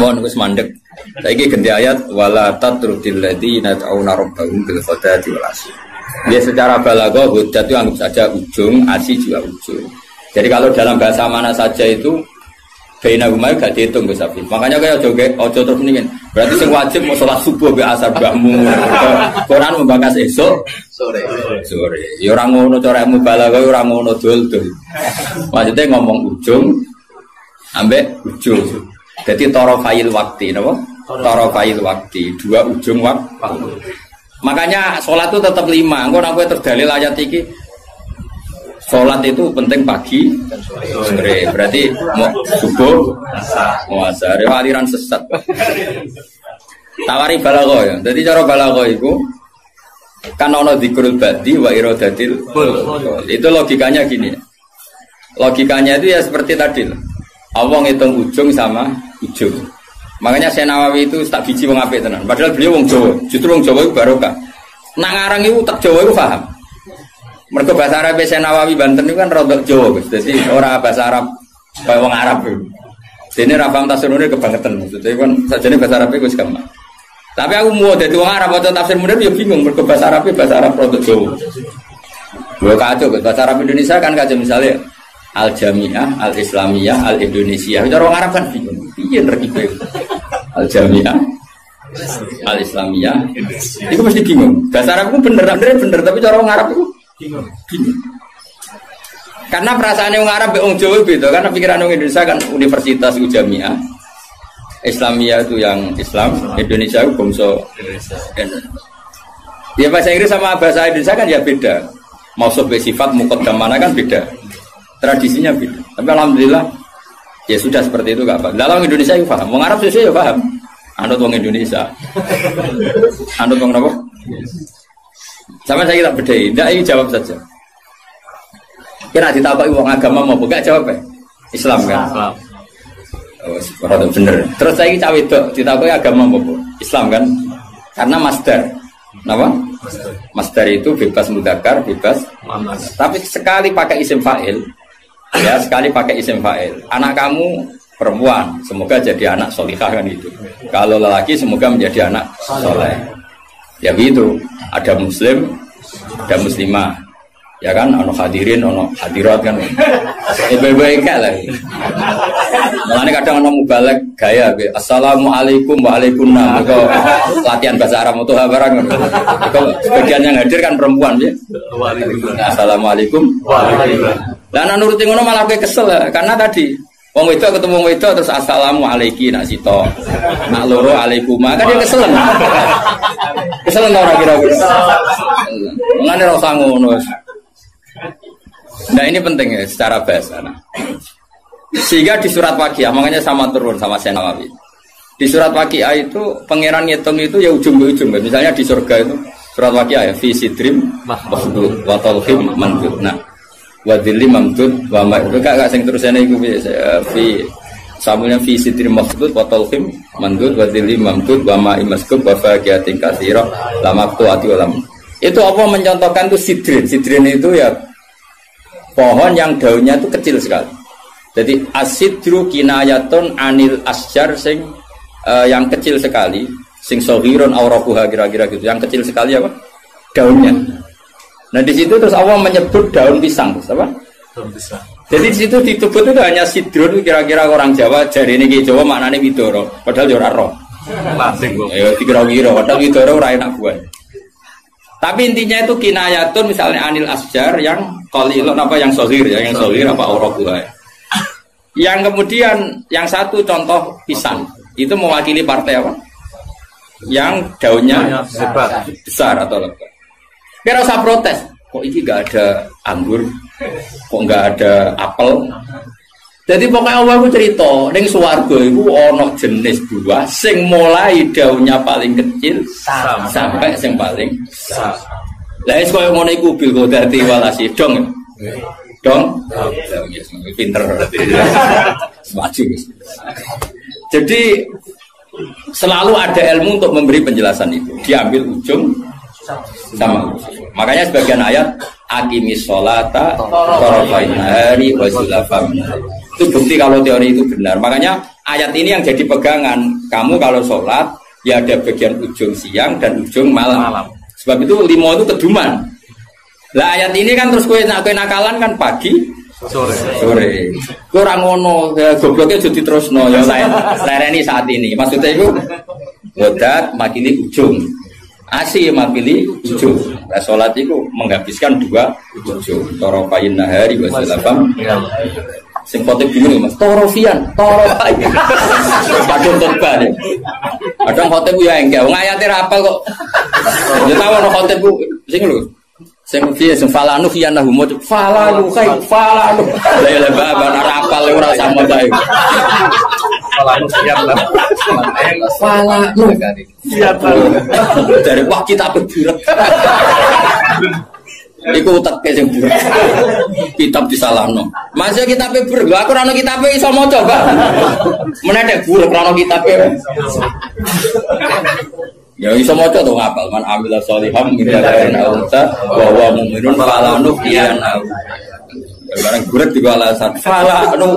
Speaker 2: Mohon wis mandek. Saiki ganti ayat wala tatrudil ladzina ta'una rabbahum bil ghadati wal asyi. Dia secara balaghah hujjah itu anggap saja ujung, asyi juga ujung. Jadi kalau dalam bahasa mana saja itu Baina umay gak dihitung Gus Afif. Makanya kayak ojo terus nih. Berarti sing wajib mau sholat subuh be asar bahmu. Quran membahas esok sore. Ya ora ngono cara mubalagha ora ngono dul-dul. Maksudnya ngomong ujung ambek ujung. Jadi tarafil waktu napa? Tarafil waktu, dua ujung waktu. Makanya sholat itu tetap 5. Engko nek kowe terdalil ayat iki sholat itu penting pagi sore. Berarti mau subuh mau asar aliran sesat. Tawari balaghah ya. Jadi cara balaghah itu kan ono dzikrul badi wa iradatil kul. Itu logikanya gini. Logikanya itu ya seperti tadi. Allah ngitung ujung sama ujung. Makanya Syekh Nawawi itu tak biji wong apik tenan. Padahal beliau wong Jawa. Justru wong Jawa itu barokah. Nak ngarang itu tak Jawa itu paham. Mergo bahasa Arab Syekh Nawawi Banten itu kan rodok Jawa, Gus. Dadi ora bahasa Arab kaya wong Arab. Dene ra paham tafsirune kebangetan. Maksudnya kan sajane bahasa Arab iku wis gampang. Tapi aku mau dadi wong Arab waca tafsir munir ya bingung mergo bahasa Arab rodok Jawa. Lho kacau bahasa Arab Indonesia kan kacau misalnya Al Jamiah, Al Islamiyah, Al Indonesia. Cara wong Arab kan bingung. Piye rekibe? Al Jamiah, Al Islamiyah. Iku mesti bingung. Bahasa Arab itu bener, tapi cara wong Arab itu bingung. Karena perasaan orang Arab orang Jawa beda. Karena pikiran orang Indonesia kan universitas itu jamiah, Islamiyah itu yang Islam, Indonesia itu bangsa Indonesia. Ya bahasa Inggris sama bahasa Indonesia kan ya beda. Mau sebagai sifat muqaddam mana kan beda. Tradisinya beda. Tapi alhamdulillah ya sudah seperti itu gak apa. Dalam Indonesia itu paham. Orang Arab sih ya paham. Anut orang Indonesia. Anut orang apa? Sama saya tak bedai, tidak ini jawab saja. Kira ditapai uang agama mau buka jawab ya? Islam kan? Islam. Oh, bener. Terus saya cawe itu ditapai agama mau Islam kan? Karena masdar. Kenapa? Masdar itu bebas mudzakkar, bebas. Tapi sekali pakai isim fa'il, ya sekali pakai isim fa'il. Anak kamu perempuan, semoga jadi anak solihah kan itu. Kalau lelaki semoga menjadi anak soleh. Ya begitu, ada muslim, ada muslimah, ya kan, ono hadirin, ono hadirat kan, baik-baik lah. Makanya kadang ono mubalek gaya, assalamualaikum waalaikumsalam, itu latihan bahasa Arab itu barang. Kalau sebagian yang hadir kan perempuan ya, assalamualaikum waalaikumsalam. Lah nuruti ngono malah kesel karena tadi. Wong wedok ketemu wong wedok terus assalamualaikum nak sito. Nak loro alaikuma. Kan dia keselen. Keselen ora kira-kira. Ngene ora usah ngono. Nah ini penting ya secara bahasa. Sehingga di surat Waqiah makanya sama turun sama Syekh Nawawi. Di surat Waqiah itu pangeran ngitung itu ya ujung ke ujung. Misalnya di surga itu surat Waqiah ya fi sidrim mahbud wa talhim mandud. Nah wadili mamdud wa ma itu gak sing terusane iku fi samulnya fi sidri mamdud wa talhim mandud wadili mamdud wa ma imaskub wa faqiatin katsira lamaqtu ati ulam. Itu apa mencontohkan itu sidrin. Sidrin itu ya pohon yang daunnya itu kecil sekali. Jadi asidru kinayatun anil asjar sing yang kecil sekali, sing saghirun auraquha kira-kira gitu. Yang kecil sekali apa? Daunnya. Nah di situ terus Allah menyebut daun pisang, terus apa? Daun pisang. Jadi di situ disebut itu hanya sidrun, kira-kira orang Jawa jari ini Jawa maknanya widoro, padahal ora roh. Lasing kok. Ya kira-kira padahal widoro ora enak buah. Tapi intinya itu kinayatun misalnya anil asjar yang qalilun apa yang shaghir ya, yang shaghir apa auraquha. Yang kemudian yang satu contoh pisang itu mewakili partai apa? Yang daunnya besar atau lebat. Kira usah protes. kok ini nggak ada anggur, kok nggak ada apel. Jadi pokoknya Allah itu cerita, ning swarga itu ono jenis buah sing mulai daunnya paling kecil sampai sing paling besar. Lah wis koyo ngono iku bil kodati walasi dong. Dong. Pinter. Semaju. Jadi selalu ada ilmu untuk memberi penjelasan itu. Diambil ujung sama. Makanya sebagian ayat aqimis sholata tarafain nahari wa zulafam. Itu bukti kalau teori itu benar. Makanya ayat ini yang jadi pegangan. Kamu kalau sholat ya ada bagian ujung siang dan ujung malam. Sebab itu 5 itu keduman. Lah ayat ini kan terus kowe nakalan kan pagi sore. Kowe ora ngono, gobloke jadi terusno ya lereni saat ini. Maksudnya itu wadat makili ujung. Asih makili ujung. Lah salat itu menghabiskan 2 ujung. Tarafain nahari wa zulafam. Sing khotib bingung Mas, torofian. Kadung khotbah deh. Kadang khotib ya enggak, wong ayate ra apal kok. Ya tahu ono khotib ku sing lho. Sing piye sing falanu khiyanahu mo falanu kai falanu. Lah baba ora apal ora usah maca iku. Falanu khiyanah. Falanu. Dari wah kita berburet. Iku teke sing buret. Kitab disalahno. Masih kitabe buret. Lho aku ora ono kitabe iso maca, Pak. Menedek buret ora ono kitabe. Ya iso maca to ngapal man amila sholiham min dzakarin aw unsa wa huwa mu'minun fala nuhyiyanna. Barang buret juga alasan. Fala anu.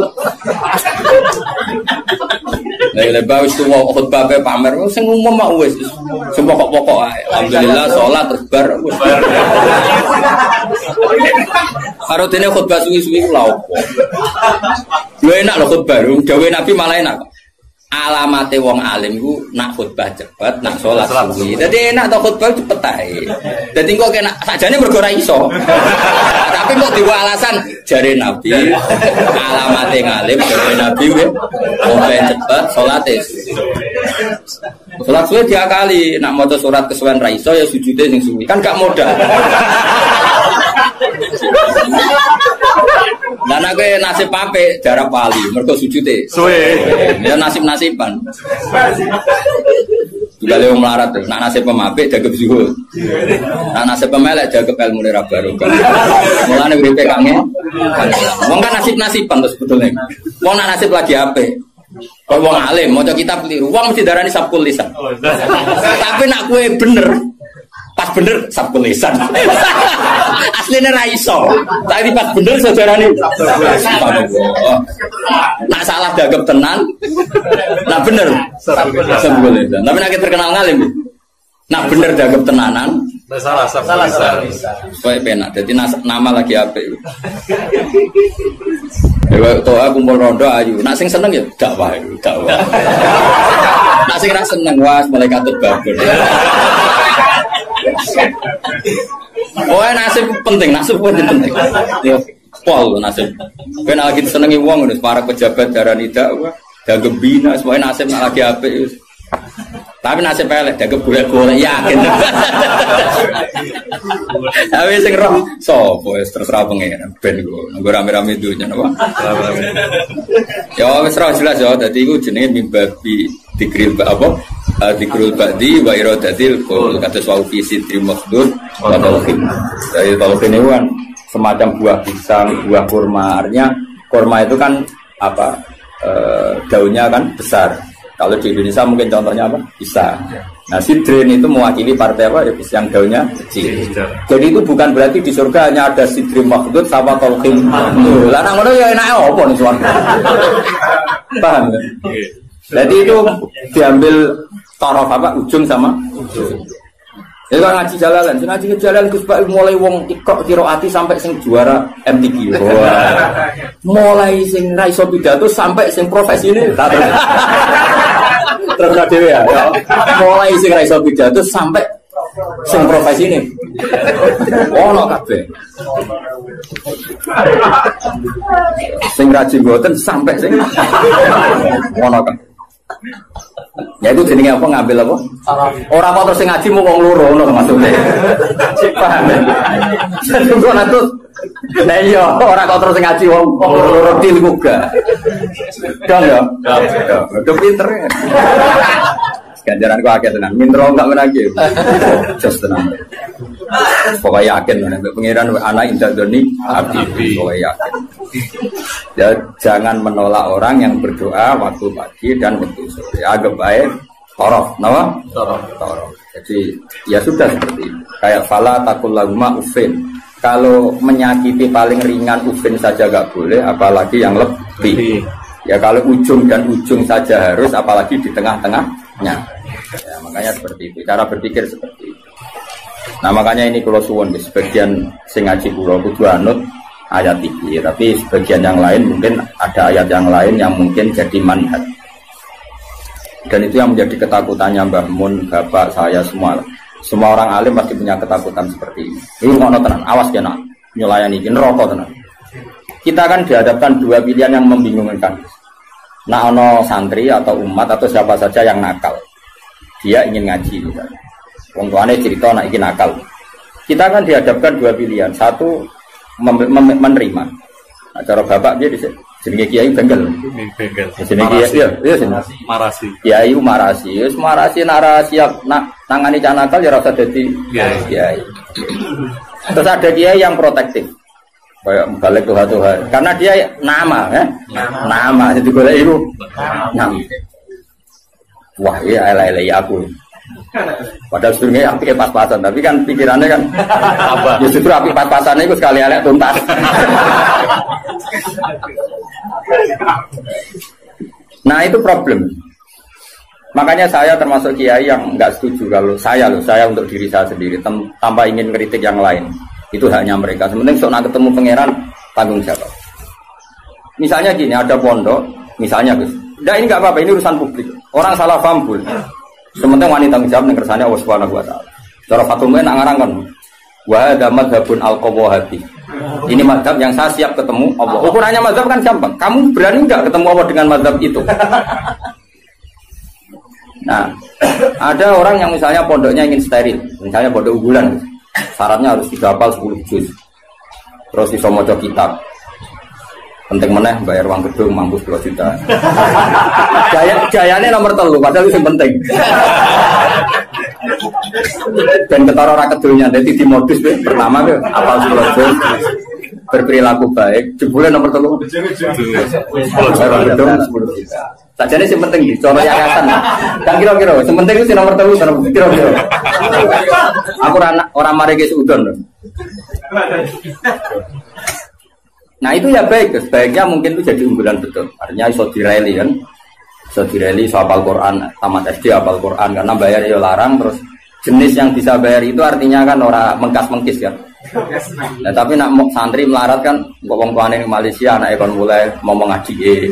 Speaker 2: Lah bae wis tuwa khotbah pamer sing umum mak wis. Sing pokok-pokok ae. Alhamdulillah salat terbar. Karo dene khotbah suwi-suwi ku lha opo. Lho enak lho khotbah, dawe Nabi malah enak. Alamate wong alim ku nak khotbah cepet, nak salat suwi. Dadi enak to khotbah cepet ae. Dadi kok kena sakjane mergo ora iso. Tapi kok diwa alasan jare Nabi alamate ngalim jare Nabi wong cepet salate. Salat suwi diakali, nak maca surat kesuwen ra iso ya sujude sing suwi. Kan gak modal. Dan aku nasib pape jarak pali, mereka sujute. Suwe. Ya nasib-nasiban. Juga lewat melarat tuh. Nak nasib pemape jaga zuhud. Nak nasib pemelek jaga ilmu nira baru. Mulane uripe kangen. Wong kan nasib-nasiban tuh sebetulnya. Wong nak nasib lagi ape? Kalau wong alim, mau kita keliru. Wong mesti darani sabkul lisan. Tapi nak kue bener. Pas bener sabkul lisan. Aslinya raiso. Tapi pas bener saudarane. Nak salah dagep tenan. Nak bener sabkul lisan. Tapi nak terkenal ngalim. Nak bener dagep tenanan. Salah sabkul lisan. Kowe penak. Dadi nama lagi apik. Toa kumpul rondo ayu. Nak sing seneng ya dakwah. Nak sing ra seneng was malaikat babon. Oh nasib penting, nasib penting. Yo pol nasib. Ben lagi senengi wong wis para pejabat darani dakwah, dagem bina, semuanya nasib nak lagi apik wis. Tapi nasib elek dagem golek-golek yakin. Tapi sing roh sapa wis terserah pengen ben nggo rame-rame dunya napa. Ya wis jelas ya dadi iku jenenge mimbabi dikril apa? Dikrul ba'di wa iradatil qul kata wa fi sidri makhdud wa talqin. Jadi talqin itu kan semacam buah pisang, buah kurma. Artinya kurma itu kan apa? Daunnya kan besar. Kalau di Indonesia mungkin contohnya apa? Pisang. Nah, sidrin itu mewakili partai apa? Yang daunnya kecil. Jadi itu bukan berarti di surga hanya ada sidri makhdud sama talqin. Lah nang ngono ya enake apa nih suara? Paham ya? Jadi itu diambil taraf apa ujung sama ujung. Ya kan ngaji jalalan, ngaji jalalan Gus Pak mulai wong ikok kiroati sampai sing juara MTQ. Wah. Mulai sing ra iso pidato sampai sing profesi ini. Terus dhewe ya. Mulai sing ra iso pidato sampai sing profesi ini. Ono kabeh. Sing rajin mboten sampai sing ono kabeh. Ya itu jenenge apa ngambil apa? Orang kok terus ngaji mau wong loro ngono maksudnya. Paham ya? Jadi kok natus. Nah iya, orang kok terus ngaji wong loro til juga. Dong ya. Udah pinter ya. Ganjaran kok akeh tenan. Mintro enggak menagi. Just tenang. Pokoknya yakin nek pengiran anak indah doni abdi. Pokoknya yakin. Ya, jangan menolak orang yang berdoa waktu pagi dan waktu sore. Agak baik, torof, nama? Torof. Jadi ya sudah seperti itu. Kayak fala takul laguma ufin. Kalau menyakiti paling ringan ufin saja gak boleh, apalagi yang lebih. Ya kalau ujung dan ujung saja harus, apalagi di tengah-tengahnya. Ya, makanya seperti itu. Cara berpikir seperti itu. Nah makanya ini kalau suwon di sebagian sing ngaji kula kudu anut ayat ini, tapi sebagian yang lain mungkin ada ayat yang lain yang mungkin jadi manhaj. Dan itu yang menjadi ketakutannya Mbah Mun, bapak saya semua. Semua orang alim pasti punya ketakutan seperti ini. Ini ngono tenan, awas ya nak nyulayani iki neraka tenan. Kita kan dihadapkan dua pilihan yang membingungkan. Nah ono santri atau umat atau siapa saja yang nakal. Dia ingin ngaji misalnya. Wong tuane cerita anak iki nakal. Kita kan dihadapkan dua pilihan. Satu menerima. Nah, cara bapak dia jenenge kiai bengkel.
Speaker 3: Bengkel.
Speaker 2: Jenenge kiai ya
Speaker 3: Marasi.
Speaker 2: Kiai marasi. Wis marasi nak siap nak nangani cah nakal ya ora usah dadi kiai. Terus ada kiai yang protektif. Kayak balik Tuhan. Karena dia nama ya. Nama jadi golek iku. Nama. Wah, iya elek-elek aku. Padahal sebenarnya api pas-pasan, tapi kan pikirannya kan apa? Ya justru api pas-pasannya itu sekali elek tuntas. Nah itu problem. Makanya saya termasuk kiai yang nggak setuju kalau saya untuk diri saya sendiri tanpa ingin kritik yang lain. Itu haknya mereka. Sebenarnya sok nak ketemu pangeran tanggung jawab. Misalnya gini, ada pondok, misalnya Gus. Nah ini nggak apa-apa, ini urusan publik. Orang salah paham pun. Sementara wanita tanggung jawab yang kersane Allah Subhanahu wa taala. Cara Fathul Muin nak ngarang kan. Wa hadza madzhabun al-qawahati. Ini mazhab yang saya siap ketemu Allah. Ukurannya mazhab kan gampang. Kamu berani enggak ketemu Allah dengan mazhab itu? Nah, ada orang yang misalnya pondoknya ingin steril, misalnya pondok unggulan. Syaratnya harus dihafal 10 juz. Terus iso maca kitab. Penting meneh bayar uang gedung mampu 10 juta. Jayane nomor 3 padahal itu yang penting. Dan ketara ora kedunya dadi di modus pertama apal 10 juz berperilaku baik jebule nomor 3 bayar gedung 10 juta. Sajane sing penting iki cara yayasan. Kan kira-kira sing penting itu nomor 3 kira-kira. Aku ora mari ke udon. Nah itu ya baik, sebaiknya mungkin itu jadi unggulan betul. Artinya iso direli kan, iso direli iso hafal Quran, tamat SD hafal Quran karena bayar ya larang. Terus jenis yang bisa bayar itu artinya kan orang mengkas-mengkis kan. Nah tapi nak santri melarat kan, ngomong tuane di Malaysia, anak ekon mulai ngomong ngaji.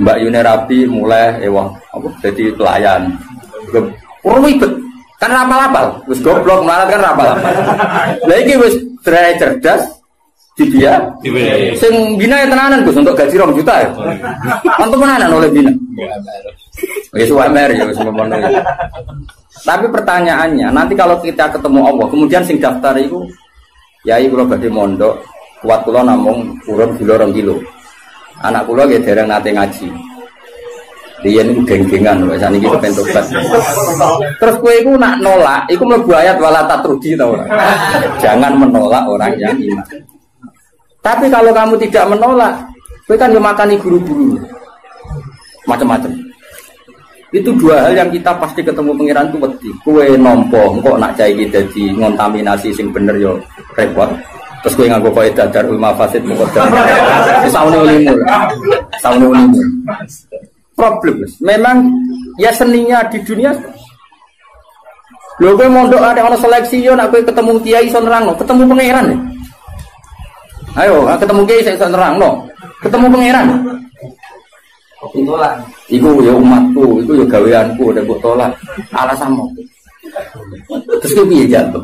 Speaker 2: Mbak Yuni Rabi mulai apa jadi pelayan. Ribet, kan rapal-rapal, wis goblok melarat kan rapal-rapal. Lagi wis cerdas. Dia sing bina tenanan Gus untuk gaji 2 juta ya. Untuk tenanan oleh bina. Wis wamer ya wis ngono. Tapi pertanyaannya, nanti kalau kita ketemu Allah, kemudian sing daftar itu yai kula badhe mondok, kuat kula namung urun gula 2 kilo. Anak kula nggih dereng nate ngaji. Dia ini geng-gengan wis saniki kepen tobat. Terus kowe iku nak nolak, iku mlebu ayat wala tatrudi ta ora. Jangan menolak orang yang iman. Tapi kalau kamu tidak menolak, kowe kan yo makani guru-guru. Macam-macam. Itu dua hal yang kita pasti ketemu pangeran itu wedi. Kowe nampa engko nak cah iki dadi ngontaminasi sing bener yo repot. Terus kowe nganggo kaidah darul mafasid muqaddam. Saune ulimu. Saune ulimu. Problem. Memang ya seninya di dunia. Lho kowe mondok ada ono seleksi yo nak kowe ketemu kiai iso nerangno, ketemu pangeran ya. Ayo, ketemu kiai saya iso nerangno. Ketemu pangeran. Tolak. Iku ya umatku, iku ya gaweanku, udah mbok tolak. Alasanmu. Terus kowe piye jatuh?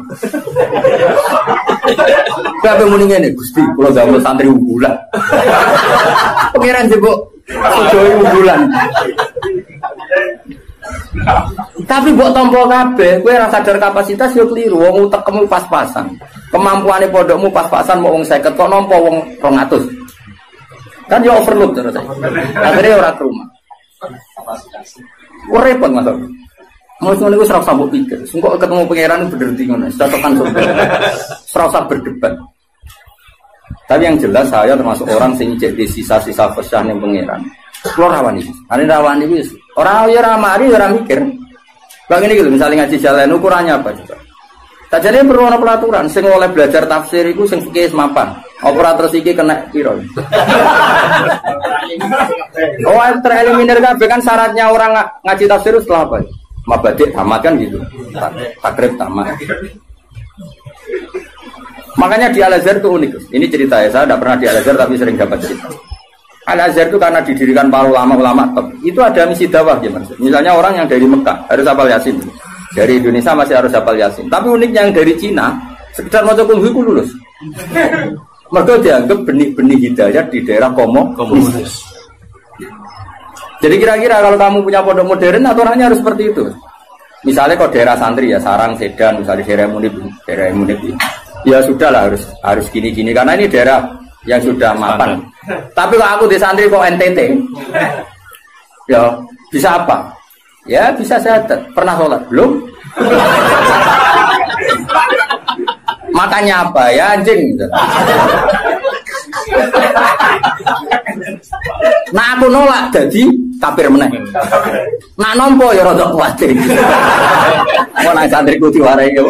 Speaker 2: Kabeh muni ngene, Gusti, kula gawe santri unggulan. Pangeran jebok sedoyo unggulan. Tapi mbok tampa kabeh, kowe ora sadar kapasitas yo keliru. Wong utekmu pas-pasan. Kemampuane pondokmu pas-pasan mau wong 50 kok nampa wong 200. Kan yo overload terus. Akhirnya ora ke rumah. Ora repot Mas. Mau ngono iku ora usah mbok pikir. Engko ketemu pangeran bener di ngono. Cocokan ora usah berdebat. Tapi yang jelas saya termasuk orang sing jadi sisa-sisa fesah ning pangeran. Kulo rawani. Ane rawani wis. Ora ya ora mari ora mikir. Bang ini gitu, misalnya ngaji jalan ukurannya apa juga? Tajane perlu ana pelaturan sing oleh belajar tafsir iku sing fikih mapan. Ora terus iki kena piro. Oh, tereliminir kabeh kan syaratnya orang ngaji tafsir setelah apa? Mabadik tamat kan gitu. Takrib tamat. Makanya di Al-Azhar itu unik. Ini cerita ya, saya tidak pernah di Al-Azhar tapi sering dapat cerita. Al-Azhar itu karena didirikan para ulama-ulama top. Itu ada misi dakwah ya Mas. Misalnya orang yang dari Mekah harus hafal Yasin. Dari Indonesia masih harus hafal Yasin. Tapi uniknya yang dari Cina sekedar maca kungfu ku lulus. Mereka dianggap benih-benih hidayah di daerah komunis. Jadi kira-kira kalau kamu punya pondok modern aturannya harus seperti itu. Misalnya kalau daerah santri ya Sarang, Sedan, misalnya daerah Munib. Ya sudahlah harus gini-gini karena ini daerah yang sudah mapan. Tapi kalau aku di santri kok NTT, ya bisa apa? Ya bisa syahadat. Pernah sholat? Belum? Makanya apa? Ya anjing. Nah aku nolak jadi kafir meneh. Nak nompo ya rada kuwatir. Mau nang santriku diwarai ya.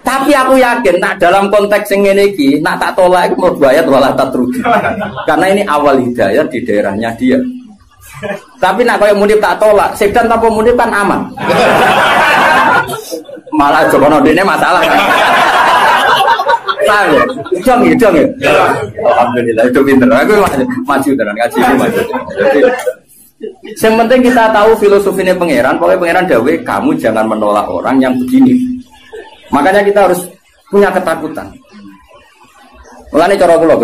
Speaker 2: Tapi aku yakin nak dalam konteks yang ngene iki, nak tak tolak iku mlebu ayat wala tatrugi. Karena ini awal hidayah di daerahnya dia. Tapi nak koyo Munib tak tolak, Sedan tanpa Munib kan aman. Malah jokono dene masalah kan. Paham ya? Dong ya. Alhamdulillah itu pinter. Aku maju tenan ngaji maju. Jadi yang penting kita tahu filosofinya pangeran. Pokoknya pangeran dawe kamu jangan menolak orang yang begini. Makanya kita harus punya ketakutan. Mulane cara kula,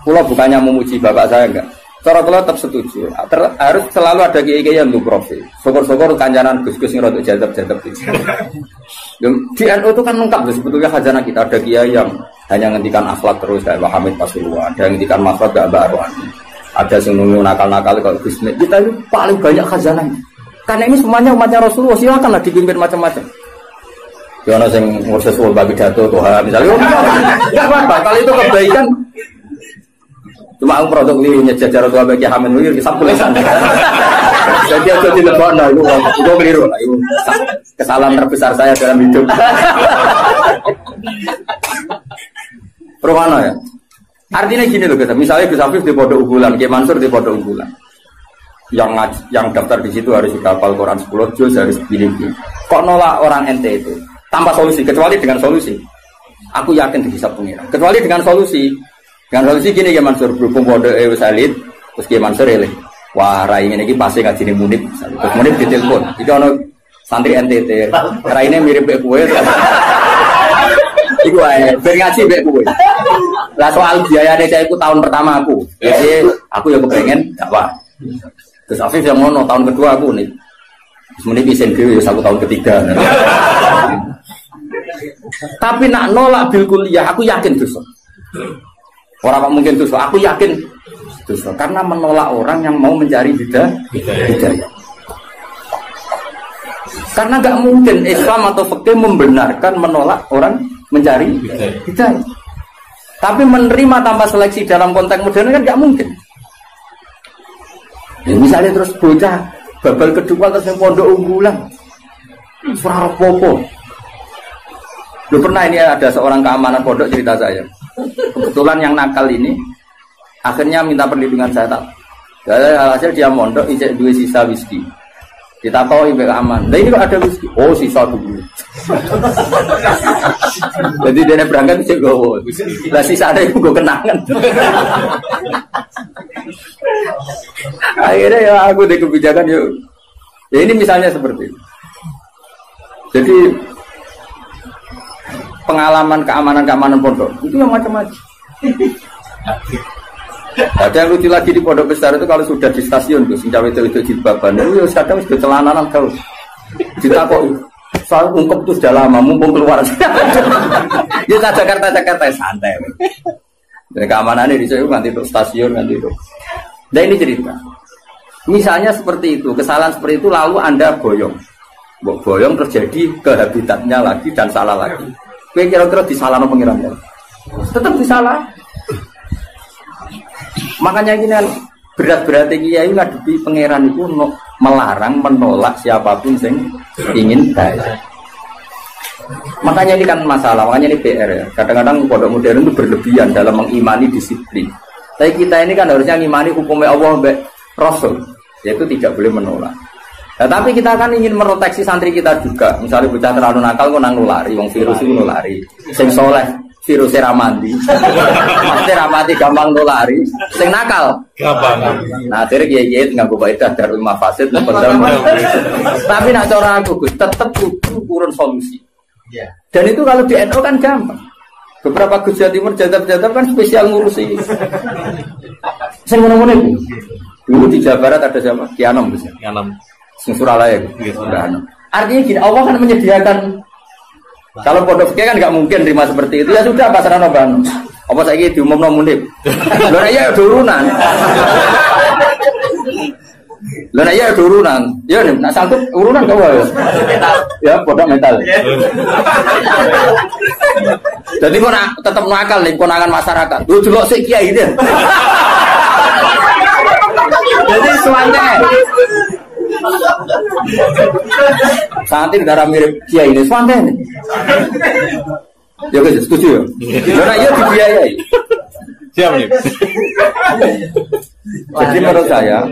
Speaker 2: kula bukannya memuji bapak saya enggak. Cara kula tetap setuju. Harus selalu ada kiai-kiai yang profil. Syukur-syukur kancanan Gus-gus sing rodok jadab-jadab itu. Di NU itu kan lengkap sebetulnya khazanah kita. Ada kiai yang hanya ngendikan akhlak terus kayak Pak Hamid Pasuruan, ada yang ngendikan makhluk gak baru. Ada yang nunggu nakal-nakal kalau Gusmi. Kita itu paling banyak khazanahnya. Karena ini semuanya umatnya Rasulullah, silakanlah dipimpin macam-macam. Ya ono sing ngurus sesuatu bagi pidato Tuhan misalnya. Enggak apa-apa, kalau itu kebaikan. Cuma aku produk ini nyejajar tua bagi Hamid Wir kisah tulisan. Jadi aku tidak pernah itu keliru lah. Itu kesalahan terbesar saya dalam hidup. Perwana ya. Artinya gini loh guys. Misalnya Gus Afif di pondok unggulan, Kiai Mansur di pondok unggulan. Yang daftar di situ harus sudah hafal Quran 10 juz harus pilih. Kok nolak orang NTT tanpa solusi kecuali dengan solusi. Aku yakin dihisab pengira. Kecuali dengan solusi. Dengan solusi gini Kiai Mansur berhubung pondok wis elit, terus Kiai Mansur eleh. Wah, rai ini pasti ngajine Munib. Terus Munib ditelepon. Iki ono santri NTT. Raine mirip mbek kowe. Iku ae, ben ngaji mbek kowe. Lah soal biayane saya iku tahun pertama aku. Jadi aku ya kepengen dakwah. Terus Afif yang ngono tahun kedua aku nih. Semenit isin dhewe ya tahun ketiga. Tapi nak nolak bil kuliah aku yakin dosa. Orang kok mungkin dosa, aku yakin dosa karena menolak orang yang mau mencari hidayah. Karena nggak mungkin Islam atau fikih membenarkan menolak orang mencari hidayah. Tapi menerima tanpa seleksi dalam konteks modern kan nggak mungkin. Ya, misalnya terus bocah babal kedua terus yang pondok unggulan, surah popo. Lu pernah ini ada seorang keamanan pondok cerita saya. Kebetulan yang nakal ini akhirnya minta perlindungan saya tak. Hasil dia mondok ijek 2 sisa whisky. Ditakoi mbek aman. Lah ini kok ada whisky? Oh, sisa dulu. Jadi dia berangkat cek gowo. Lah sisane iku go kenangan. Akhirnya ya aku di kebijakan yuk. Ya ini misalnya seperti itu. Jadi pengalaman keamanan pondok itu yang macam-macam. Ada yang lucu lagi di pondok besar itu kalau sudah di stasiun tuh, cawe itu jilbaban, itu kadang sudah celananan kau. Ditakok, soal ungkep itu sudah lama, mumpung keluar. Ya Jakarta santai. Dari keamanannya di sana nanti itu stasiun nanti itu. Nah ini cerita. Misalnya seperti itu, kesalahan seperti itu lalu Anda boyong terjadi ke habitatnya lagi dan salah lagi. Kira-kira disalahkan pengirannya, tetap disalah. Makanya gini kan berat-beratnya kiai ngadepi pangeran itu melarang menolak siapapun yang ingin baik. Makanya ini kan masalah, makanya ini PR ya. Kadang-kadang pondok modern itu berlebihan dalam mengimani disiplin. Tapi kita ini kan harusnya mengimani hukumnya Allah mbak Rasul, yaitu tidak boleh menolak. Nah, tapi kita kan ingin meroteksi santri kita juga. Misalnya bocah terlalu nakal kok nang nulari, wong virus itu nulari. Sing soleh virusnya ramandi. Maksudnya ramandi gampang nulari. Sing nakal gampang. Nah, akhirnya kiai tinggal gue baca darul mafasid. Tapi nak cara aku tetap urun solusi. Dan itu kalau di NU kan gampang. Beberapa Gus Jawa Timur jadab-jadab kan spesial ngurusi. Sing ngono-ngono itu. Dulu di Jawa Barat ada siapa? Kianom Gus. Kianom. Suralaya gitu. Artinya gini, Allah kan menyediakan. Kalau pondok kan nggak mungkin terima seperti itu, ya sudah pasrah noban. Apa saya gitu diumum nomundip. Lora ya turunan. Lora ya turunan. Ya nih, nak sanggup urunan kau ya. Ya pondok metal. Jadi kau nak tetap nakal nih konangan masyarakat. Lu jelok sih kiai dia. Jadi semuanya. Santri darah mirip kiai ini santai nih. Ya guys, setuju ya? Karena ia dibiayai. Siap nih. Jadi menurut saya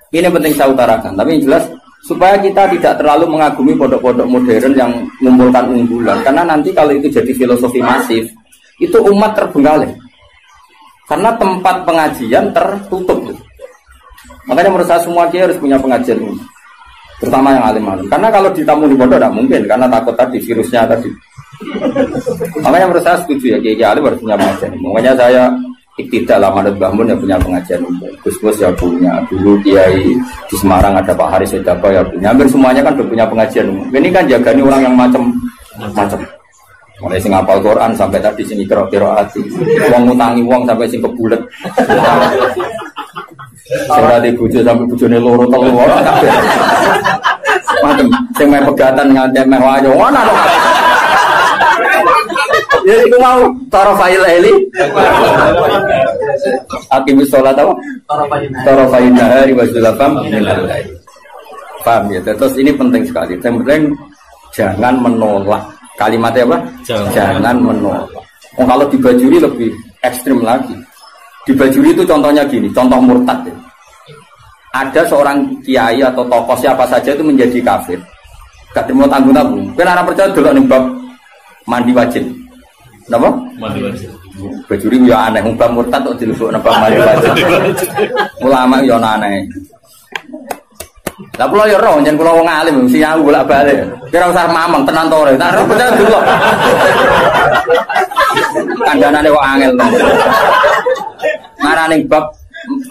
Speaker 2: ini penting saya utarakan. Tapi yang jelas supaya kita tidak terlalu mengagumi pondok-pondok modern yang mengumpulkan unggulan. Karena nanti kalau itu jadi filosofi masif, itu umat terbengkalai. Karena tempat pengajian tertutup. Makanya menurut saya semua kiai harus punya pengajian ini, terutama yang alim-alim. Karena kalau ditamu di pondok tidak mungkin, karena takut tadi virusnya tadi. Makanya menurut saya setuju ya kiai alim harus punya pengajian. Makanya saya tidak lama ada bangun yang punya pengajian umum. Gus ya punya. Dulu kiai di Semarang ada Pak Haris Sedapa ya punya. Hampir semuanya kan udah punya pengajian umum. Ini kan jagani orang yang macam-macam. Mulai sing hafal Quran sampai tadi sing kira-kira hati. Wong ngutangi wong sampai sing kebulet. Saya di bujo sampai bujone loro telu ora kabeh. Macam sing meh pegatan nganti meh wayo ngono to. Ya iku mau tarafail eli. Aqimus shalat apa? Tarafail nahari wa zulafam minal lail. Paham ya? Terus ini penting sekali. Yang penting jangan menolak. Kalimatnya apa? Jangan menolak. Oh, kalau dibajuri lebih ekstrim lagi. Di Bajuri itu contohnya gini, contoh murtad ya. Ada seorang kiai atau tokoh siapa saja itu menjadi kafir, gak terima tanggung-tanggung. Kan anak percaya dulu nih bab mandi wajib, kenapa? Mandi wajib. Bajuri ya aneh, bab murtad kok dilebok bab mandi wajib. Ulama ya aneh. Lah kula ya roh, yen kula wong alim mesti aku bolak-balik. Kira usah mamang tenan to ora. Tak percaya dulu. Kandhanane kok angel. Ngarane bab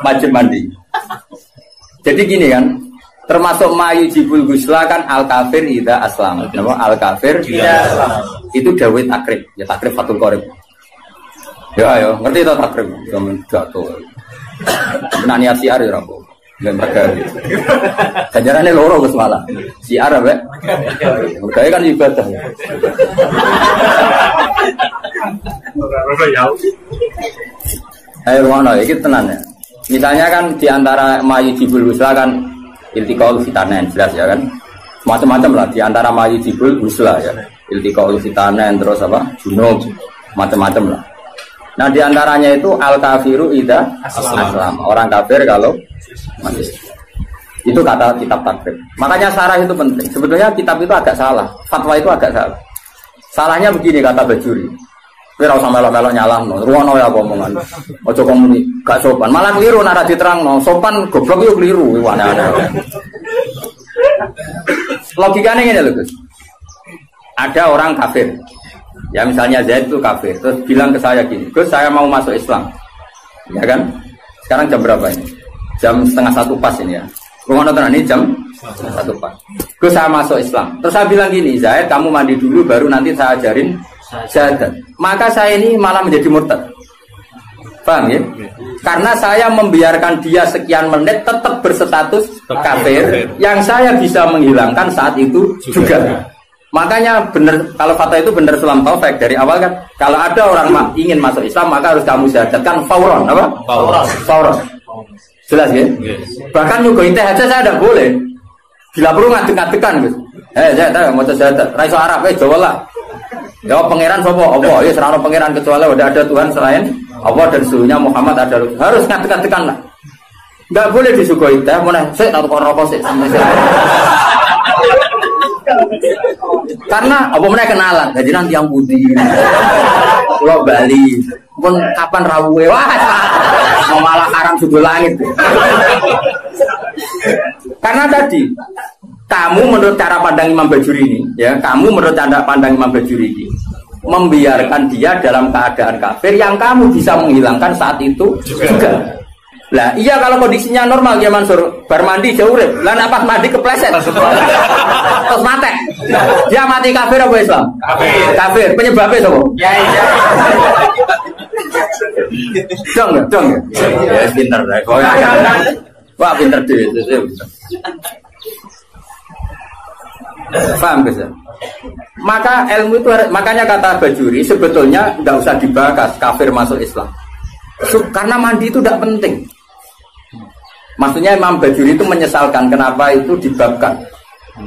Speaker 2: wajib mandi. Jadi gini kan, termasuk mayu jibul gusla kan al kafir idza aslam. Napa al kafir idza aslam. Itu dawuh takrib, ya takrib Fathul Qorib. Ya ayo, ngerti to takrib? Sampeyan gato. Menak niat siar ya ora kok. Dan mereka kajarannya loro Gus malah siar apa? Mereka kan ibadah. Ayo mana? Ini tenan ya. Misalnya kan diantara mayujibul husla kan iltiqaul fitanen jelas ya kan. Macam-macam lah diantara mayujibul husla ya. Iltiqaul fitanen terus apa? Junub macam-macam lah. Nah diantaranya itu al kafiru idza aslam. Orang kafir kalau masih. Itu kata kitab takrib. Makanya sarah itu penting. Sebetulnya kitab itu agak salah. Fatwa itu agak salah. Salahnya begini kata Bajuri. Kowe ora usah melok-melok nyalahno. Ruwono ya omongan. Aja komuni gak sopan. Malah keliru nek diterangno. Sopan goblok yo keliru aneh-aneh. Logikanya ngene lho, Gus. Ada orang kafir. Ya misalnya Zaid itu kafir. Terus bilang ke saya gini, "Gus, saya mau masuk Islam." Ya kan? Sekarang jam berapa ini? Jam 12:30 pas ini ya. Rumah nonton ini jam 1 pas. Gue saya masuk Islam. Terus saya bilang gini, Zaid kamu mandi dulu baru nanti saya ajarin syahadat. Maka saya ini malah menjadi murtad. Paham ya? Karena saya membiarkan dia sekian menit tetap berstatus kafir, yang saya bisa menghilangkan saat itu juga. Makanya benar, kalau fatwa itu benar Sulam Taufik dari awal kan, kalau ada orang ingin masuk Islam maka harus kamu syahadatkan fauron, apa? Fauron. Jelas ya? Bahkan nyuguhin teh aja saya tidak boleh. Bila perlu ngadek-ngadekan gitu. Saya tahu mau syahadat, raiso Arab, Jawa lah. Ya pangeran sapa? Allah, ya serana pangeran kecuali udah ada Tuhan selain Allah dan suhunya Muhammad ada. Harus ngadek-ngadekan lah. Enggak boleh disuguhi teh, mau sik tak tukar rokok sik sampai sik. Karena apa meneh kenalan, jadi nanti yang budi. Pulau Bali, pun kapan rawuhe wah malah haram sudul langit. Karena tadi kamu menurut cara pandang Imam Bajuri ini, ya, kamu menurut cara pandang Imam Bajuri ini membiarkan dia dalam keadaan kafir yang kamu bisa menghilangkan saat itu juga. Lah iya kalau kondisinya normal ya Mansur, bar mandi jauh urip. Lah nek pas mandi kepleset. Terus mati. Dia mati kafir apa Islam? Kafir. Kafir. Penyebabnya sapa? Ya. Dong. Ya pinter dah. Wah pinter dhewe. Paham bisa? Maka ilmu itu makanya kata Bajuri sebetulnya enggak usah dibahas kafir masuk Islam. Karena mandi itu tidak penting. Maksudnya Imam Bajuri itu menyesalkan kenapa itu dibabkan.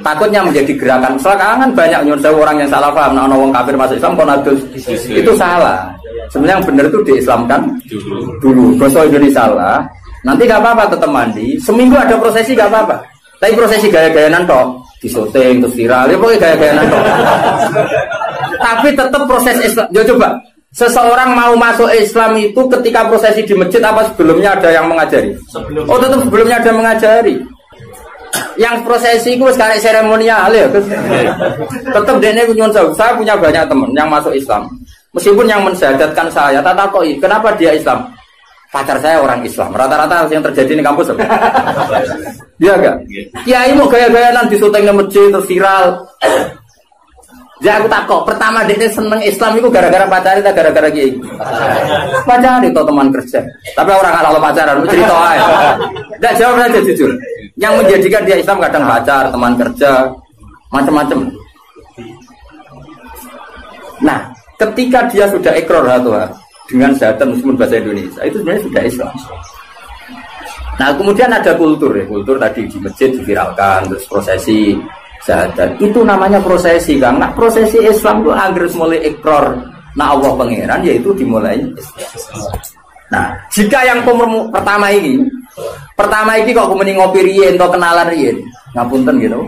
Speaker 2: Takutnya menjadi gerakan. Sekarang kan banyak orang yang salah paham. Nah, orang kafir masuk Islam konadus itu salah. Sebenarnya yang benar itu diislamkan dulu. Kalau ini salah, nanti gak apa-apa tetap mandi. Seminggu ada prosesi gak apa-apa. Tapi prosesi gaya-gayaan toh, disyuting terus viral, ya pokoknya gaya-gayaan toh. Tapi tetap proses Islam. Ya coba. Seseorang mau masuk Islam itu ketika prosesi di masjid apa sebelumnya ada yang mengajari? Oh tetap sebelumnya ada yang mengajari. Yang prosesi itu sekarang seremonial ya. Tetap dene nyuwun sewu. Saya punya banyak teman yang masuk Islam. Meskipun yang mensyahadatkan saya, tak takoi kenapa dia Islam? Pacar saya orang Islam. Rata-rata yang terjadi di kampus apa? Iya enggak? Kiai mau gaya-gayaan di syuting di masjid terus viral. Ya aku takut. Pertama dia seneng Islam itu gara-gara pacaran atau gara-gara kiai? Pacaran itu teman kerja. Tapi orang kalau pacaran cerita aja. Enggak jawab saja jujur. Yang menjadikan dia Islam kadang pacar, teman kerja, macam-macam. Nah, ketika dia sudah ikrar dengan syahadat meskipun bahasa Indonesia, itu sebenarnya sudah Islam. Nah, kemudian ada kultur ya. Kultur tadi di masjid diviralkan, terus prosesi syahadat itu namanya prosesi kan. Nah prosesi Islam itu agar mulai ikrar nah Allah pangeran yaitu dimulai. Nah jika yang pertama ini kok kemudian ngopi riyen atau kenalan riyen ngapunten gitu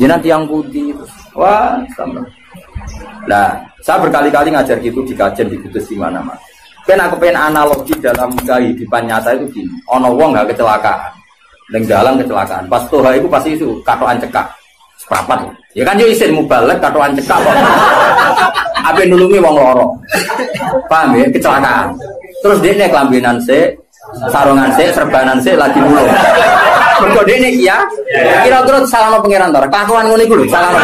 Speaker 2: jenat yang putih wah sama. Nah saya berkali-kali ngajar gitu di kajian di kudus di mana-mana. Kan aku pengen analogi dalam kehidupan nyata itu gini. Ono wong nggak kecelakaan, neng jalan kecelakaan. Pas toha itu pasti itu katoan cekak. Seprapat ya kan yo isin mubalek katoan cekak kok. Ape nulungi wong loro. Paham ya kecelakaan. Terus dekne kelambinan sik, sarungan sik, serbanan sik lagi nulung. Mergo dekne iki ya. Kira-kira salahno pangeran to. Kelakuan ngono iku lho, salahno.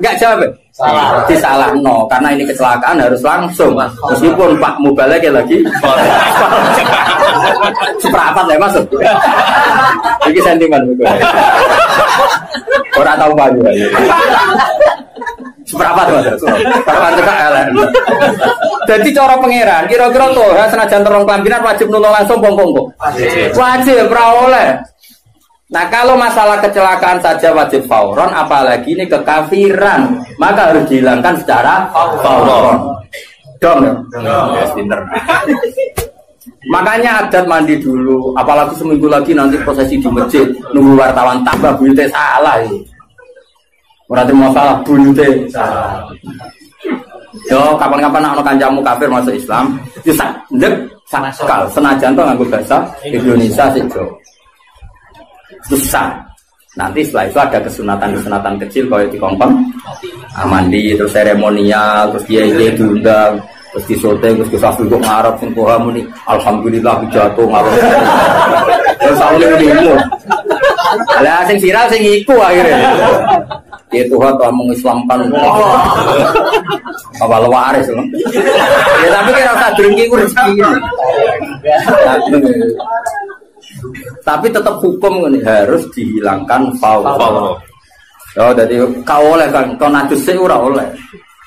Speaker 2: Enggak jawab. Salah. Disalahno karena ini kecelakaan harus langsung. Meskipun Pak mubalek lagi seprapat ya masuk. Iki sentimen betul. Orang tahu baju aja. Seberapa tuh mas? Kapan cekak elek. Jadi cara pangeran, kira-kira tuh ya senajan terong kelambinan wajib nulung langsung bongkong. Wajib, ora oleh. Nah kalau masalah kecelakaan saja wajib fauron, apalagi ini kekafiran, maka harus dihilangkan secara fauron. Dong ya? Yes, pinter. Makanya adat mandi dulu, apalagi seminggu lagi nanti prosesi di masjid, nunggu wartawan tambah buyute salah ini. Berarti mau salah buyute salah. Yo kapan-kapan nak kancamu kafir masuk Islam, bisa ndek sakal senajan to nganggo bahasa Indonesia sih Jo. Susah. Nanti setelah itu ada kesunatan kecil kalau di kompeng, mandi terus seremonial terus dia diundang. Terus disote terus kesasul kok ngarep sing Toha muni alhamdulillah jatuh ngarep. Terus awale demo. Lah sing viral sing iku akhirnya. Ya Tuhan telah mengislamkan apa waris loh. Ya tapi kira usah drengki ku rezeki. Tapi tetap hukum ini harus dihilangkan faul. Oh, jadi kau oleh kan tonadus ora oleh.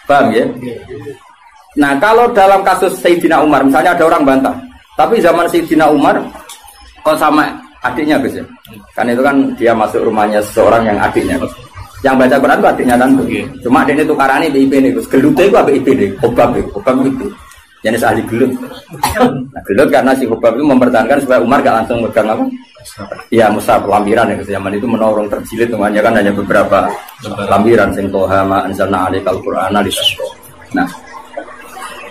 Speaker 2: Paham ya? Nah, kalau dalam kasus Sayyidina Umar, misalnya ada orang bantah, tapi zaman Sayyidina Umar kok sama adiknya Gus ya? Kan itu kan dia masuk rumahnya seseorang yang adiknya. Yang baca Quran itu adiknya kan. Cuma adiknya tukarane di IP nih Gus. Gelute itu apa IP deh? Hobab itu. Jenis ahli gelut. Nah, gelut karena si Hobab itu mempertahankan supaya Umar gak langsung megang apa? Ya mushaf lampiran ya zaman itu menorong terjilid namanya kan hanya beberapa lampiran sing Toha ma anzalna alaikal qur'ana listasqa. Nah,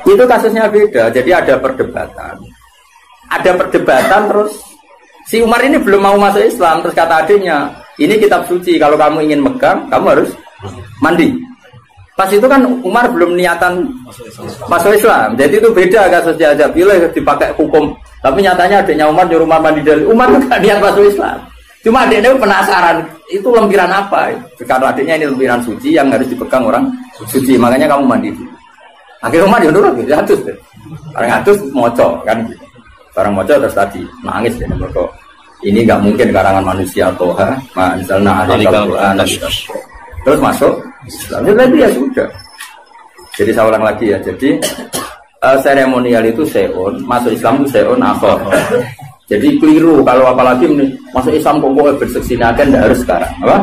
Speaker 2: itu kasusnya beda. Jadi ada perdebatan. Terus si Umar ini belum mau masuk Islam. Terus kata adiknya, ini kitab suci. Kalau kamu ingin megang, kamu harus mandi. Pas itu kan Umar belum niatan masuk Islam. Jadi itu beda kasusnya aja. Bila dipakai hukum. Tapi nyatanya adiknya Umar nyuruh mandi dari Umar nggak niat masuk Islam. Cuma adiknya penasaran. Itu lempiran apa? Karena adiknya ini lempiran suci yang harus dipegang orang suci. Makanya kamu mandi dulu. Akhirnya Umar ya nurut gitu, atus deh. Orang atus moco kan gitu. Barang moco terus tadi nangis ya mereka. Ini nggak mungkin karangan manusia Toha, misalnya ada Quran. Terus masuk Islam. Jadi ya sudah. Jadi saya ulang lagi ya. Jadi seremonial itu seon, masuk Islam itu seon akhir. Jadi keliru kalau apalagi masuk Islam kok berseksinakan tidak harus sekarang, apa?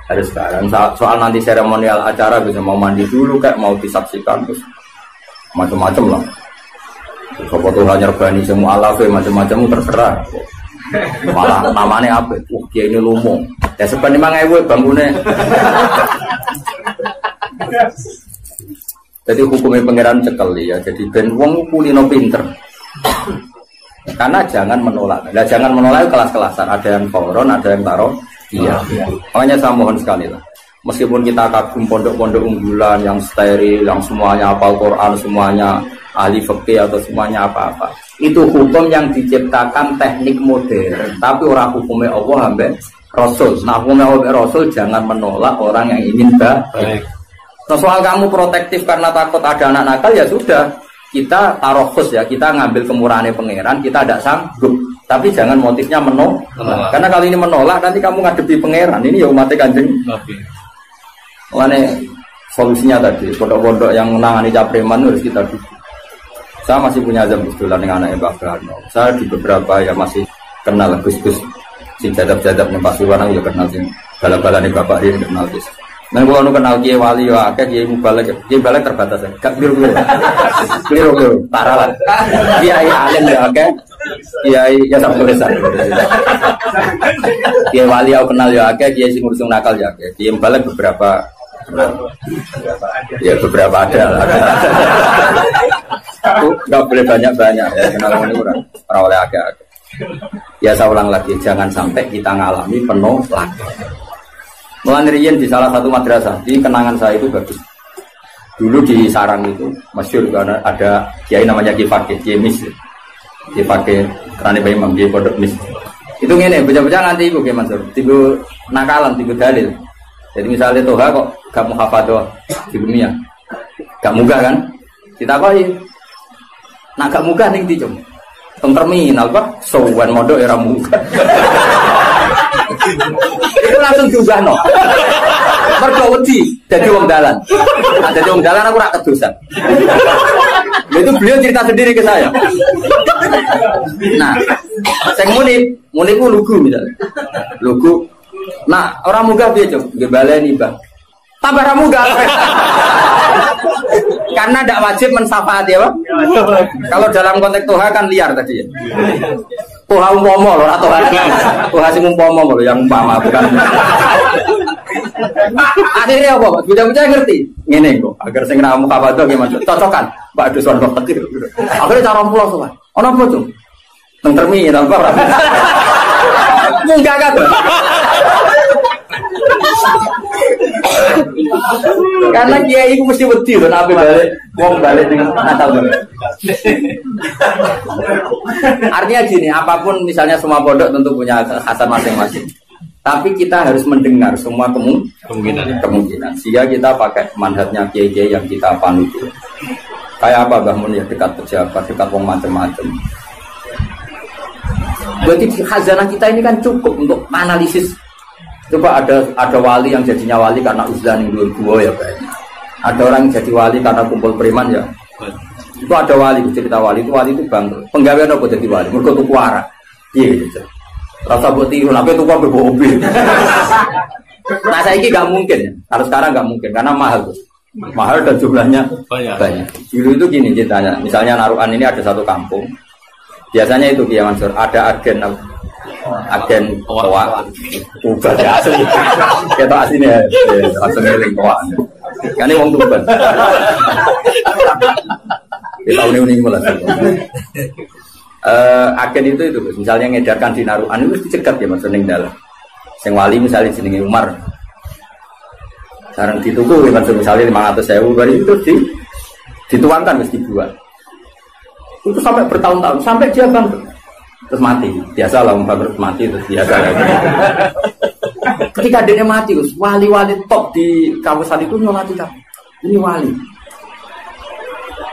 Speaker 2: Harus sekarang. Soal nanti seremonial acara bisa mau mandi dulu kayak mau disaksikan terus macam-macam lah. Sopo Tuhan nyerbani semua alafe macam-macam terserah. Malah namanya apa? Dia ini lumung. Ya sebenarnya memang ewe bangunnya. Jadi hukumnya pangeran cekel ya. Jadi ben wong kulino pinter. Karena jangan menolak. Nah, jangan menolak kelas-kelasan. Ada yang fauron, ada yang taruh. Iya. Makanya saya mohon sekali lah. Meskipun kita kagum pondok-pondok unggulan yang steril, yang semuanya hafal Quran, semuanya ahli fikih atau semuanya apa-apa. Itu hukum yang diciptakan teknik modern. Tapi orang hukumnya Allah sampai Rasul. Nah hukumnya Allah Rasul jangan menolak orang yang ingin baik. Nah soal kamu protektif karena takut ada anak nakal ya sudah. Kita tarokhus ya, kita ngambil kemurahannya pangeran, kita tidak sanggup. Tapi jangan motifnya menolak. Karena kalau ini menolak nanti kamu ngadepi pangeran. Ini ya umatnya Kanjeng. Makanya solusinya tadi, pondok-pondok yang menangani capreman harus kita dukung. Saya masih punya azam kebetulan dengan anaknya Mbak Karno. Saya di beberapa ya masih kenal Gus-Gus si jadab-jadabnya Pak Suwana ya kenal sih. Bala-balanya Bapak ini kenal Gus. Dan kalau kenal Kiai Wali ya akeh Kiai Mubalek terbatas ya. Gak biru-biru. Paralan. Kiai alim ya akeh. Kiai ya sama besar. Kiai Wali aku kenal ya akeh, Kiai sing ngurus nakal ya akeh. Kiai Mubalek beberapa kenal. Ya beberapa ada. Nggak boleh banyak-banyak ya kenal ini orang oleh agak. Ya saya ulang lagi, jangan sampai kita ngalami penolakan. Melanirian di salah satu madrasah, di kenangan saya itu bagus. Dulu di Sarang itu masyhur karena ada kiai namanya Kiai Fakih, Kiai Mis, Kiai Fakih Kerane Bayi Imam Kiai Pondok Mis. Itu ngene, bocah-bocah nganti iku Kiai Mansur, tigo nakalan, tigo dalil. Jadi misalnya Toha kok gak muhafadzah di dunia, gak munggah kan? Kita koi. Nah gak muka nih di cum, terminal pak, sowan modok era muka. Itu langsung diubah no. Berkawati jadi wong dalan. Nah, jadi wong dalan aku rak kedosan. Itu beliau cerita sendiri ke saya. Nah, saya muni ku lugu misalnya, lugu. Nah orang muka dia cum, gebaleni bang. Tambah ramuga. Karena tidak wajib mensafaat ya Pak. Kalau dalam konteks Toha kan liar tadi ya. Toha umpomo loh atau Toha sing umpomo loh yang umpama bukan. Akhirnya apa Pak? Bocah-bocah ngerti. Ngene kok agar sing ra mukafadah gimana cocokan. Pak Duswan kok fakir. Akhirnya cara pulau sowan. Ono apa tuh? Teng terminal Pak. Enggak kan. Karena kiai itu mesti wedi loh, nabi balik, wong balik dengan Natal. Artinya gini, apapun misalnya semua pondok tentu punya kekhasan masing-masing. Tapi kita harus mendengar semua kemungkinan. Sehingga kita pakai manhajnya kiai-kiai yang kita panut. Kayak apa Mbah Mun ya, dekat pejabat, dekat wong macam-macam. Berarti khazanah kita ini kan cukup untuk analisis. Coba ada wali yang jadinya wali karena uzlan yang dua ya kayaknya. Ada orang yang jadi wali karena kumpul preman ya. Itu ada wali, cerita wali itu bangkrut. Penggawean apa jadi wali? Mergo tuku arak. Iya gitu. Rasa buat tiru, tapi itu kok mobil. Nah saya ini nggak mungkin, kalau sekarang nggak mungkin karena mahal dan jumlahnya banyak. Dulu itu gini ceritanya, misalnya Narukan ini ada satu kampung, biasanya itu Kiai Mansur ada agen toa, ubah ya asli, kita aslinya langsung ngiling toa, kan ini wong tuban. Kita unik mulai. Agen itu misalnya ngedarkan di Narukan itu dicegat ya maksudnya dalam sing wali misalnya jenenge Umar sekarang dituku misalnya 500.000 baru itu dituangkan mesti dibuat itu sampai bertahun-tahun sampai dia bangkrut terus mati biasa lah bangkrut mati terus biasa lagi. Ketika dia mati wali-wali top di kawasan itu nyolati ini wali.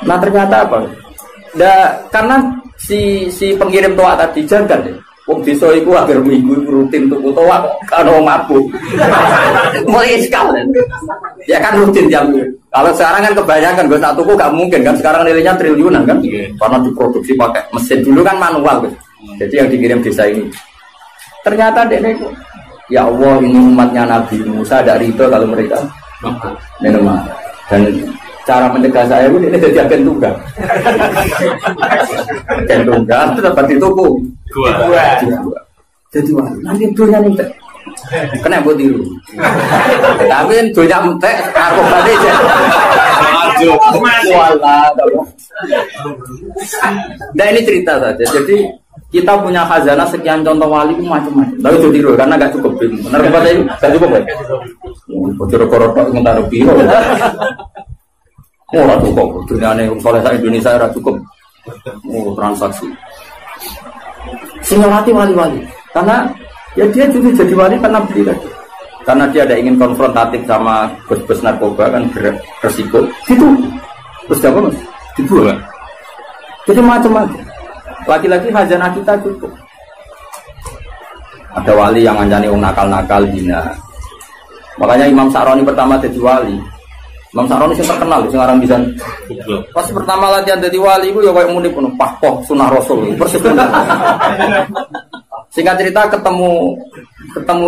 Speaker 2: Nah ternyata apa? Karena si pengirim toa tadi jangan deh. Wong desa iku akhir minggu rutin tuku toa kok ono mabuk. Mulai sekali. Ya kan rutin jam. Kalau sekarang kan kebanyakan gue tak tuku gak mungkin kan sekarang nilainya triliunan kan. Karena diproduksi pakai mesin dulu kan manual kan. Jadi yang dikirim desa ini. Ternyata dek ya Allah ini umatnya Nabi Musa ada ridho kalau mereka minum. Dan cara mencegah saya pun ini jadi agen tunggal. Agen tunggal itu dapat dituku. Jadi wah, nanti dunia nih kena buat tiru. Tapi dunia entek aku tadi aja. Nah ini cerita saja. Jadi kita punya khazanah sekian contoh wali itu macam-macam. Tapi itu tiru karena nggak cukup. Benar kata itu nggak cukup ya. Bocor korok ntar biro. Oh, ratu kok, dunia ini soleh Indonesia ratu cukup. Oh, transaksi. Singawati wali-wali, karena ya dia juga jadi wali karena beli tadi. Karena dia ada ingin konfrontatif sama bos-bos narkoba kan beresiko. Gitu. Terus apa mas? Dibuang. Jadi macam-macam. Lagi-lagi khazanah kita cukup. Ada wali yang ngancani nakal-nakal hina. Makanya Imam Sa'roni pertama jadi wali. Imam Sa'roni yang terkenal, sekarang bisa. Pas pertama latihan jadi wali, itu ya kayak muni penuh pahpoh sunnah Rasul. Persis. Singkat cerita ketemu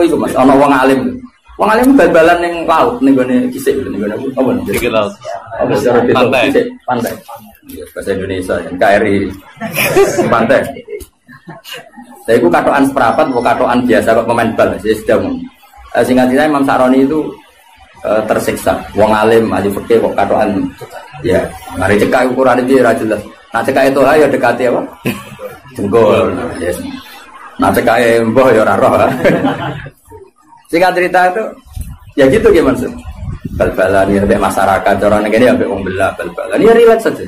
Speaker 2: itu mas, ono wong alim. Wong alim bal-balan yang laut, nih gue kisik, nih gue apa nih? Kisik laut. Apa secara itu? Pantai. Bahasa Indonesia, KRI. Pantai. Saya itu katoan seperapat, bukan katoan biasa kok pemain bal. Saya sudah singkat cerita Imam Sa'roni itu tersiksa. Wong alim, ahli fikih kok katoan. Ya, mari cekak ukuran itu ra jelas. Nah cekak itu ayo dekati apa? Jengkol. Yes. Nah cekak mbah ya ora roh. Singkat cerita itu ya gitu gimana sih? Bal-balan ya masyarakat orang ngene ya mbek wong belah bal-balan. Ya relax saja.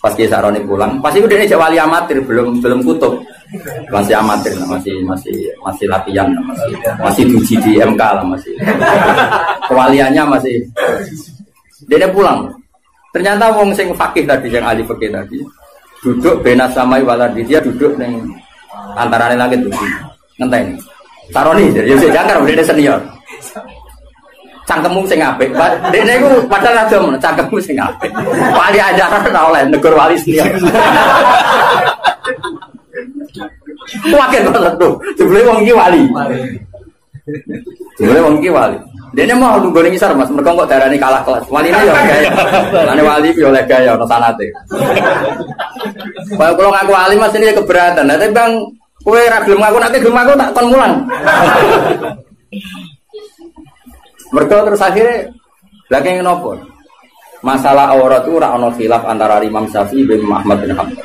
Speaker 2: Pas Kiai Sa'roni pulang, pasti udah ini wali amatir belum kutub. Masih amatir, masih latihan, masih diuji di MK lah masih. Kewaliannya masih. Dia pulang. Ternyata wong sing fakih tadi yang ahli fikih tadi duduk benas samai waladi, dia duduk neng antara langit bumi. Ngenteni. Sa'roni ya wis jangkar dia senior. Cangkemmu sing apik. Dekne iku padahal rada men cangkemmu sing apik. Wali ajaran ora oleh negur wali senior. Wakil banget tuh, jebule wong iki wali. Jebule wong iki wali. Dene mau nunggu ning isar Mas, mergo kok darane kalah kelas. Waline yo gaya. Lane wali yo oleh gaya ono sanate. Kalau ngaku wali Mas ini keberatan. Lah tapi Bang, kowe ra gelem ngaku nek gelem aku tak kon mulang. Mergo terus akhirnya lagi ngopo? Masalah aurat itu ora ono khilaf antara Imam Syafi'i bin Ahmad bin Hanbal.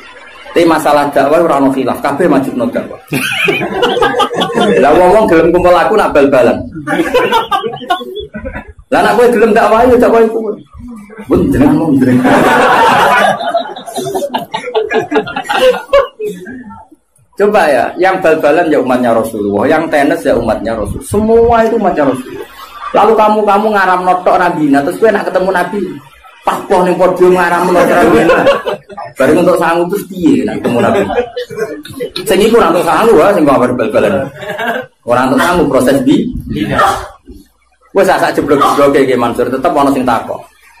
Speaker 2: Tapi masalah dakwah ora ono khilaf, kabeh majibno dakwah. Lah wong gelem kumpul aku nak bal-balan. Lah nak kowe gelem tak wae tak wae kumpul. Bun jenengan jenengan. Coba ya, yang bal-balan ya umatnya Rasulullah, yang tenis ya umatnya Rasul. Semua itu umatnya Rasul. Lalu kamu ngaram notok Nabi, terus kowe nak ketemu Nabi, papoh ning podium ngaram notok Nabi. Bareng untuk sangu terus piye nak ketemu Nabi. Sing iku ora untuk sangu wae sing kok bal-balan. Ora untuk sangu proses di. Wes sak jeblok-jebloke iki Mansur tetep ana sing takok.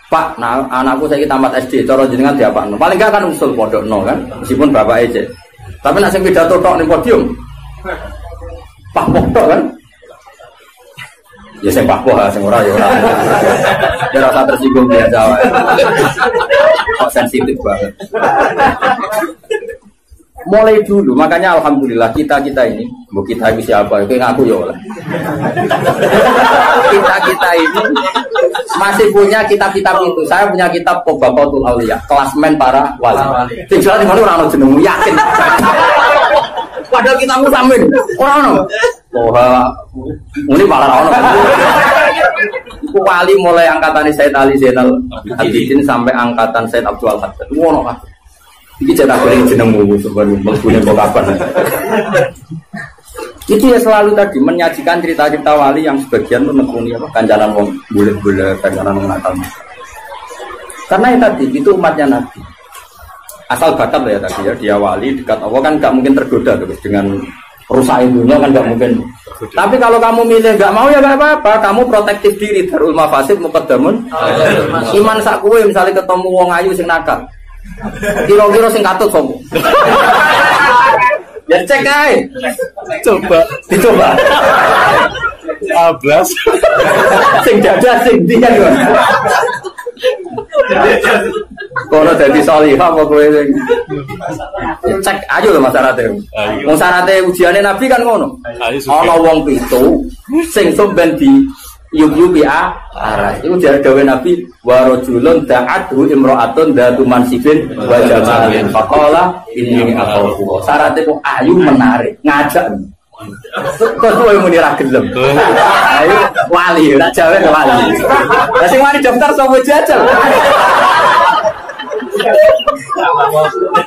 Speaker 2: Pak, nah anakku saiki tamat SD, cara jenengan diapakno? Paling gak kan usul pondokno kan, meskipun bapak aja. Tapi nak sing pidato tok ning podium. Pak tok kan? Ya sing pak sing ora ya ora. Ya rasa tersinggung dia jawab. Kok sensitif banget. Mulai dulu, makanya alhamdulillah kita ini, bu kita ini siapa? Itu ngaku ya oleh. Kita ini masih punya kitab-kitab itu. Saya punya kitab Qobatul Auliya, klasmen para wali. Tinggal di mana orang jenengmu yakin. Padahal kitabmu samin, orang ini malah orang. Itu wali mulai angkatan Said Ali Zainal Abidin sampai angkatan Said Abdul Haddad. Ngono kan. Iki cetak goreng jenengmu sebenarnya menggunakan kok kapan. Itu ya selalu tadi menyajikan cerita-cerita wali yang sebagian menekuni apa kancanan wong bulet-bulet, kancanan wong nakal. Karena itu tadi itu umatnya Nabi. Asal bakat ya tadi ya, dia wali dekat Allah kan nggak mungkin tergoda terus dengan rusak dunia kan nggak mungkin. Tapi kalau kamu milih nggak mau ya nggak apa-apa, kamu protektif diri darul mafasid muqaddamun. Iman sak kowe misalnya ketemu wong ayu sing nakal. Kira-kira sing katut sopo. Ya cek ae. Coba, dicoba. Ablas. Sing dadah sing ndi kan. Kono dadi salihah apa kowe sing. Cek ayo lho masyarakat. Wong syaraté ujiane Nabi kan ngono. Ana wong pitu sing somben di yub-yubi arah. Itu dari dawe Nabi wa rajulun da'athu imra'atun dzatu mansibin wa jamalin faqala inni akhafu. Syaratnya kok ayu menarik, ngajak. Kok kowe muni ra gelem. Ayo wali, ora jawe wali. Lah sing wani daftar sapa jajal.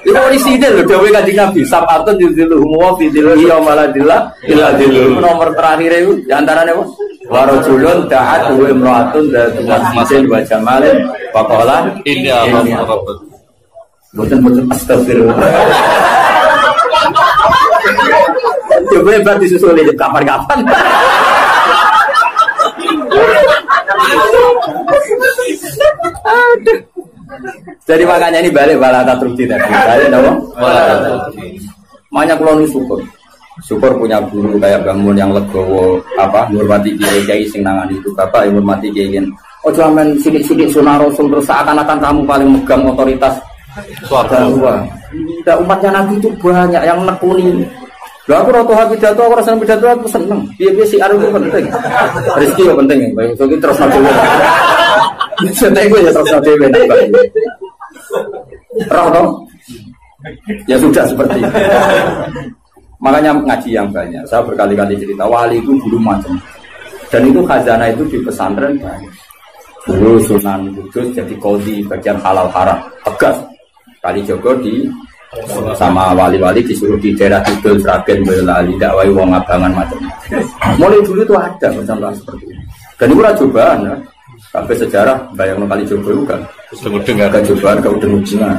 Speaker 2: Itu orisinil lho dawe Kanjeng Nabi sabatun yuziluhum wa fi dzillihi yaumaladillah illa dzilluh. Nomor terakhir itu di antaranya apa? Wa rajulun da'at wa imra'atun dzatu mansibin wa jamalin faqala inni akhafu. Boten astagfirullah. Coba lebar disusulin kapan-kapan. Aduh. Jadi makanya ini balik balata trukti tadi. Balik apa? Makanya kalau ini syukur punya guru kayak bangun yang legowo apa menghormati kiai sing nangani itu bapak yang menghormati kiai. Oh cuman sidik-sidik sunah rasul terus seakan-akan kamu paling megang otoritas suara. Tidak umatnya Nabi itu banyak yang nekuni. Lah aku rotoha pidato, aku rasa pidato aku seneng. Piye-piye si aru itu penting. Rezeki yo penting. Baik so terus dhewe. Santai gue ya terus dhewe. Roh dong. Ya sudah seperti itu. Makanya ngaji yang banyak. Saya berkali-kali cerita wali itu dulu macam. Dan itu khazanah itu di pesantren banyak. Dulu Sunan Kudus jadi qadhi bagian halal haram tegas. Kali Joko di sama wali-wali disuruh di daerah Kidul Sragen Boyolali dakwai wong abangan macam. Mulai dulu itu ada macam seperti ini. Dan itu cobaan ya. Sampai sejarah bayang kali Joko itu kan. Udeng-udeng ada cobaan ke udeng-udengan.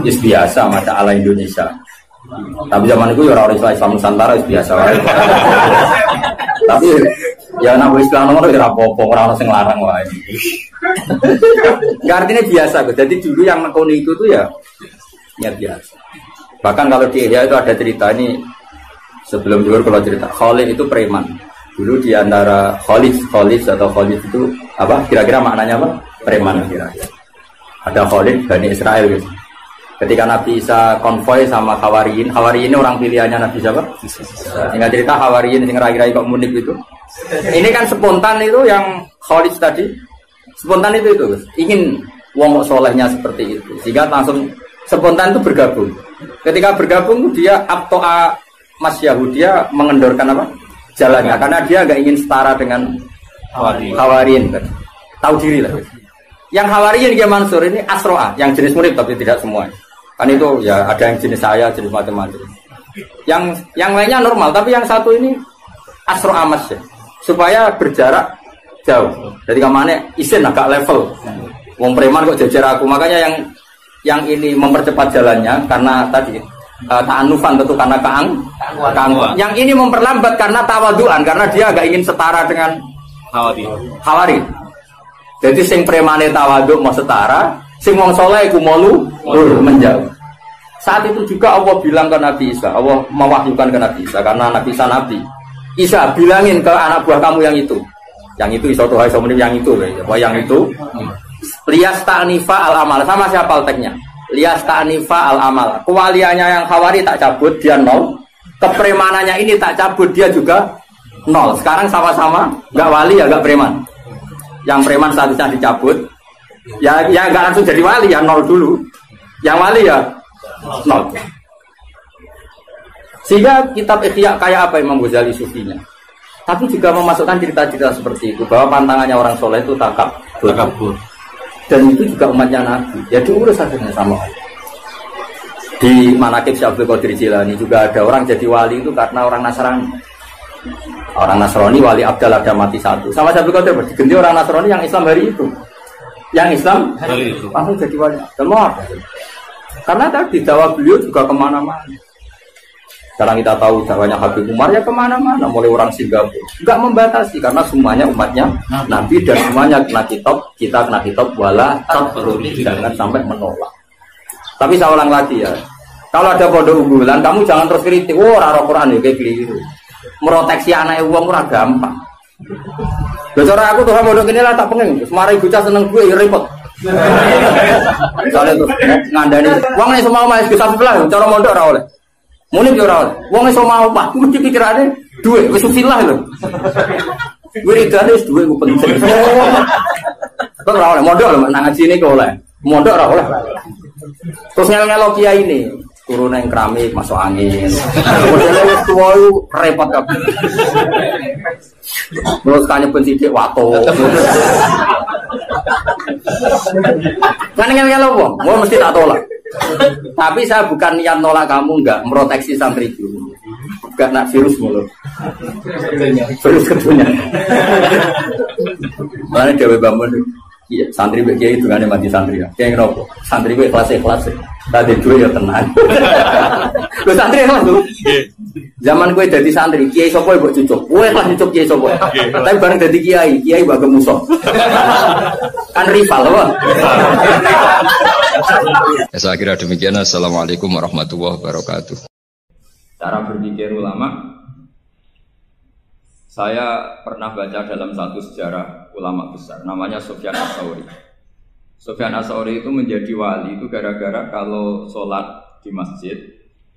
Speaker 2: Itu biasa mata ala Indonesia. Tapi zaman itu ya orang Islam Nusantara itu biasa. Tapi ya nabi Islam nomor itu apa-apa orang yang larang wae. Enggak artinya biasa kok. Jadi dulu yang nekoni itu tuh ya biasa. Bahkan kalau di Ihya itu ada cerita ini sebelum dulu kalau cerita Khalid itu preman. Dulu di antara Khalid atau Khalid itu apa? Kira-kira maknanya apa? Preman kira-kira. Ada Khalid Bani Israel gitu. Ketika Nabi Isa konvoy sama Hawariyin ini orang pilihannya Nabi siapa? Sehingga cerita Hawariyin yang rai-rai kok munik itu. Ini kan spontan itu yang Khalid tadi. Spontan itu ingin wong solehnya seperti itu. Sehingga langsung spontan itu bergabung. Ketika bergabung dia Abto'a Mas Yahudi dia mengendorkan apa? jalannya karena dia nggak ingin setara dengan Hawarin. Tahu diri lah. Yang Hawarin dia Mansur ini asroa, yang jenis murid tapi tidak semua. Kan itu ya ada yang jenis saya, jenis macam-macam. Yang lainnya normal, tapi yang satu ini asroa mas ya, supaya berjarak jauh. Jadi kemana isin agak level. Wong preman kok jajar aku, makanya yang ini mempercepat jalannya karena tadi ta'anufan tentu karena keangkuhan. Yang ini memperlambat karena tawaduan karena dia agak ingin setara dengan Hawari. Jadi sing premane tawadu mau setara, sing wong saleh iku malu menjauh. Saat itu juga Allah bilang ke Nabi Isa, Allah mewahyukan ke Nabi Isa karena Nabi Isa nabi. Isa bilangin ke anak buah kamu yang itu. Yang itu Isa tuh yang itu, yang itu. Lias ta'nifa al-amal. Sama siapa alteknya? Lias ta'nifa al-amal. Kewaliannya yang Hawari tak cabut, dia 0. Kepremanannya ini tak cabut, dia juga 0. Sekarang sama-sama nggak wali ya nggak preman. Yang preman statusnya dicabut, ya nggak langsung jadi wali ya 0 dulu. Yang wali ya 0. Sehingga kitab Ihya kayak apa Imam Ghazali sufinya. Tapi juga memasukkan cerita-cerita seperti itu bahwa pantangannya orang soleh itu takabur. Dan itu juga umatnya Nabi. Ya diurus akhirnya sama Allah. Di Manaqib Syekh Abdul Qadir Jilani juga ada orang jadi wali itu karena orang Nasrani. Orang Nasrani wali Abdal ada mati satu. Sama Syekh Abdul Qadir diganti orang Nasrani yang Islam hari itu. Yang Islam hari itu langsung jadi wali. Semua. Karena tadi dakwah beliau juga kemana-mana. Sekarang kita tahu dakwahnya Habib Umar ya kemana-mana, mulai orang Singapura. Enggak membatasi karena semuanya umatnya Nabi dan semuanya kena kitab, kita kena kitab wala tatrudi, jangan sampai menolak. Tapi saya ulang lagi ya, kalau ada pondok unggulan, kamu jangan terus kritik. Oh, raro Quran ya kayak keliru. Meroteksi anak uang murah gampang. Bicara aku tuh pondok ini lah tak pengen. Semari bocah seneng gue ya repot. Misalnya tuh ngandani, uang nih semua mas bisa sebelah, cara mondok ora oleh. Muni yo ora. Wong iso mau Pak, mesti pikirane duit wis filah lho. Wiridane wis duit ku penting. Kok ora oleh mondok lho nang ngaji ini kok oleh. Mondok ora oleh. Terus ngel-ngelo kiai ini, turun nang keramik masuk angin. Modele wis tuwa repot kabeh. Terus kanyepen sithik wato. Kan ngel-ngelo wong, mesti tak tolak. Tapi saya bukan niat nolak kamu, enggak meroteksi santri dulu, enggak nak virus mulu, virus kedunya. Mana Dewi Bambun, iya santri begitu itu kan mati santri ya, kayak ngerokok, santri gue kelas, tadi dua ya tenang. Lo santri kelas tuh, zaman gue jadi santri, kiai sopo buat cucuk, gue kelas cucuk kiai sopo, tapi bareng jadi kiai bagai musuh, kan rival loh.
Speaker 1: Saya kira demikian. Assalamualaikum warahmatullahi wabarakatuh.
Speaker 3: Cara berpikir ulama, saya pernah baca dalam satu sejarah ulama besar, namanya Sufyan Ats-Tsauri. Sufyan Ats-Tsauri itu menjadi wali itu gara-gara kalau sholat di masjid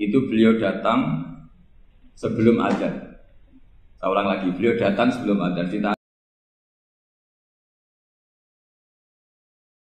Speaker 3: itu beliau datang sebelum adzan. Saya ulang lagi, beliau datang sebelum adzan.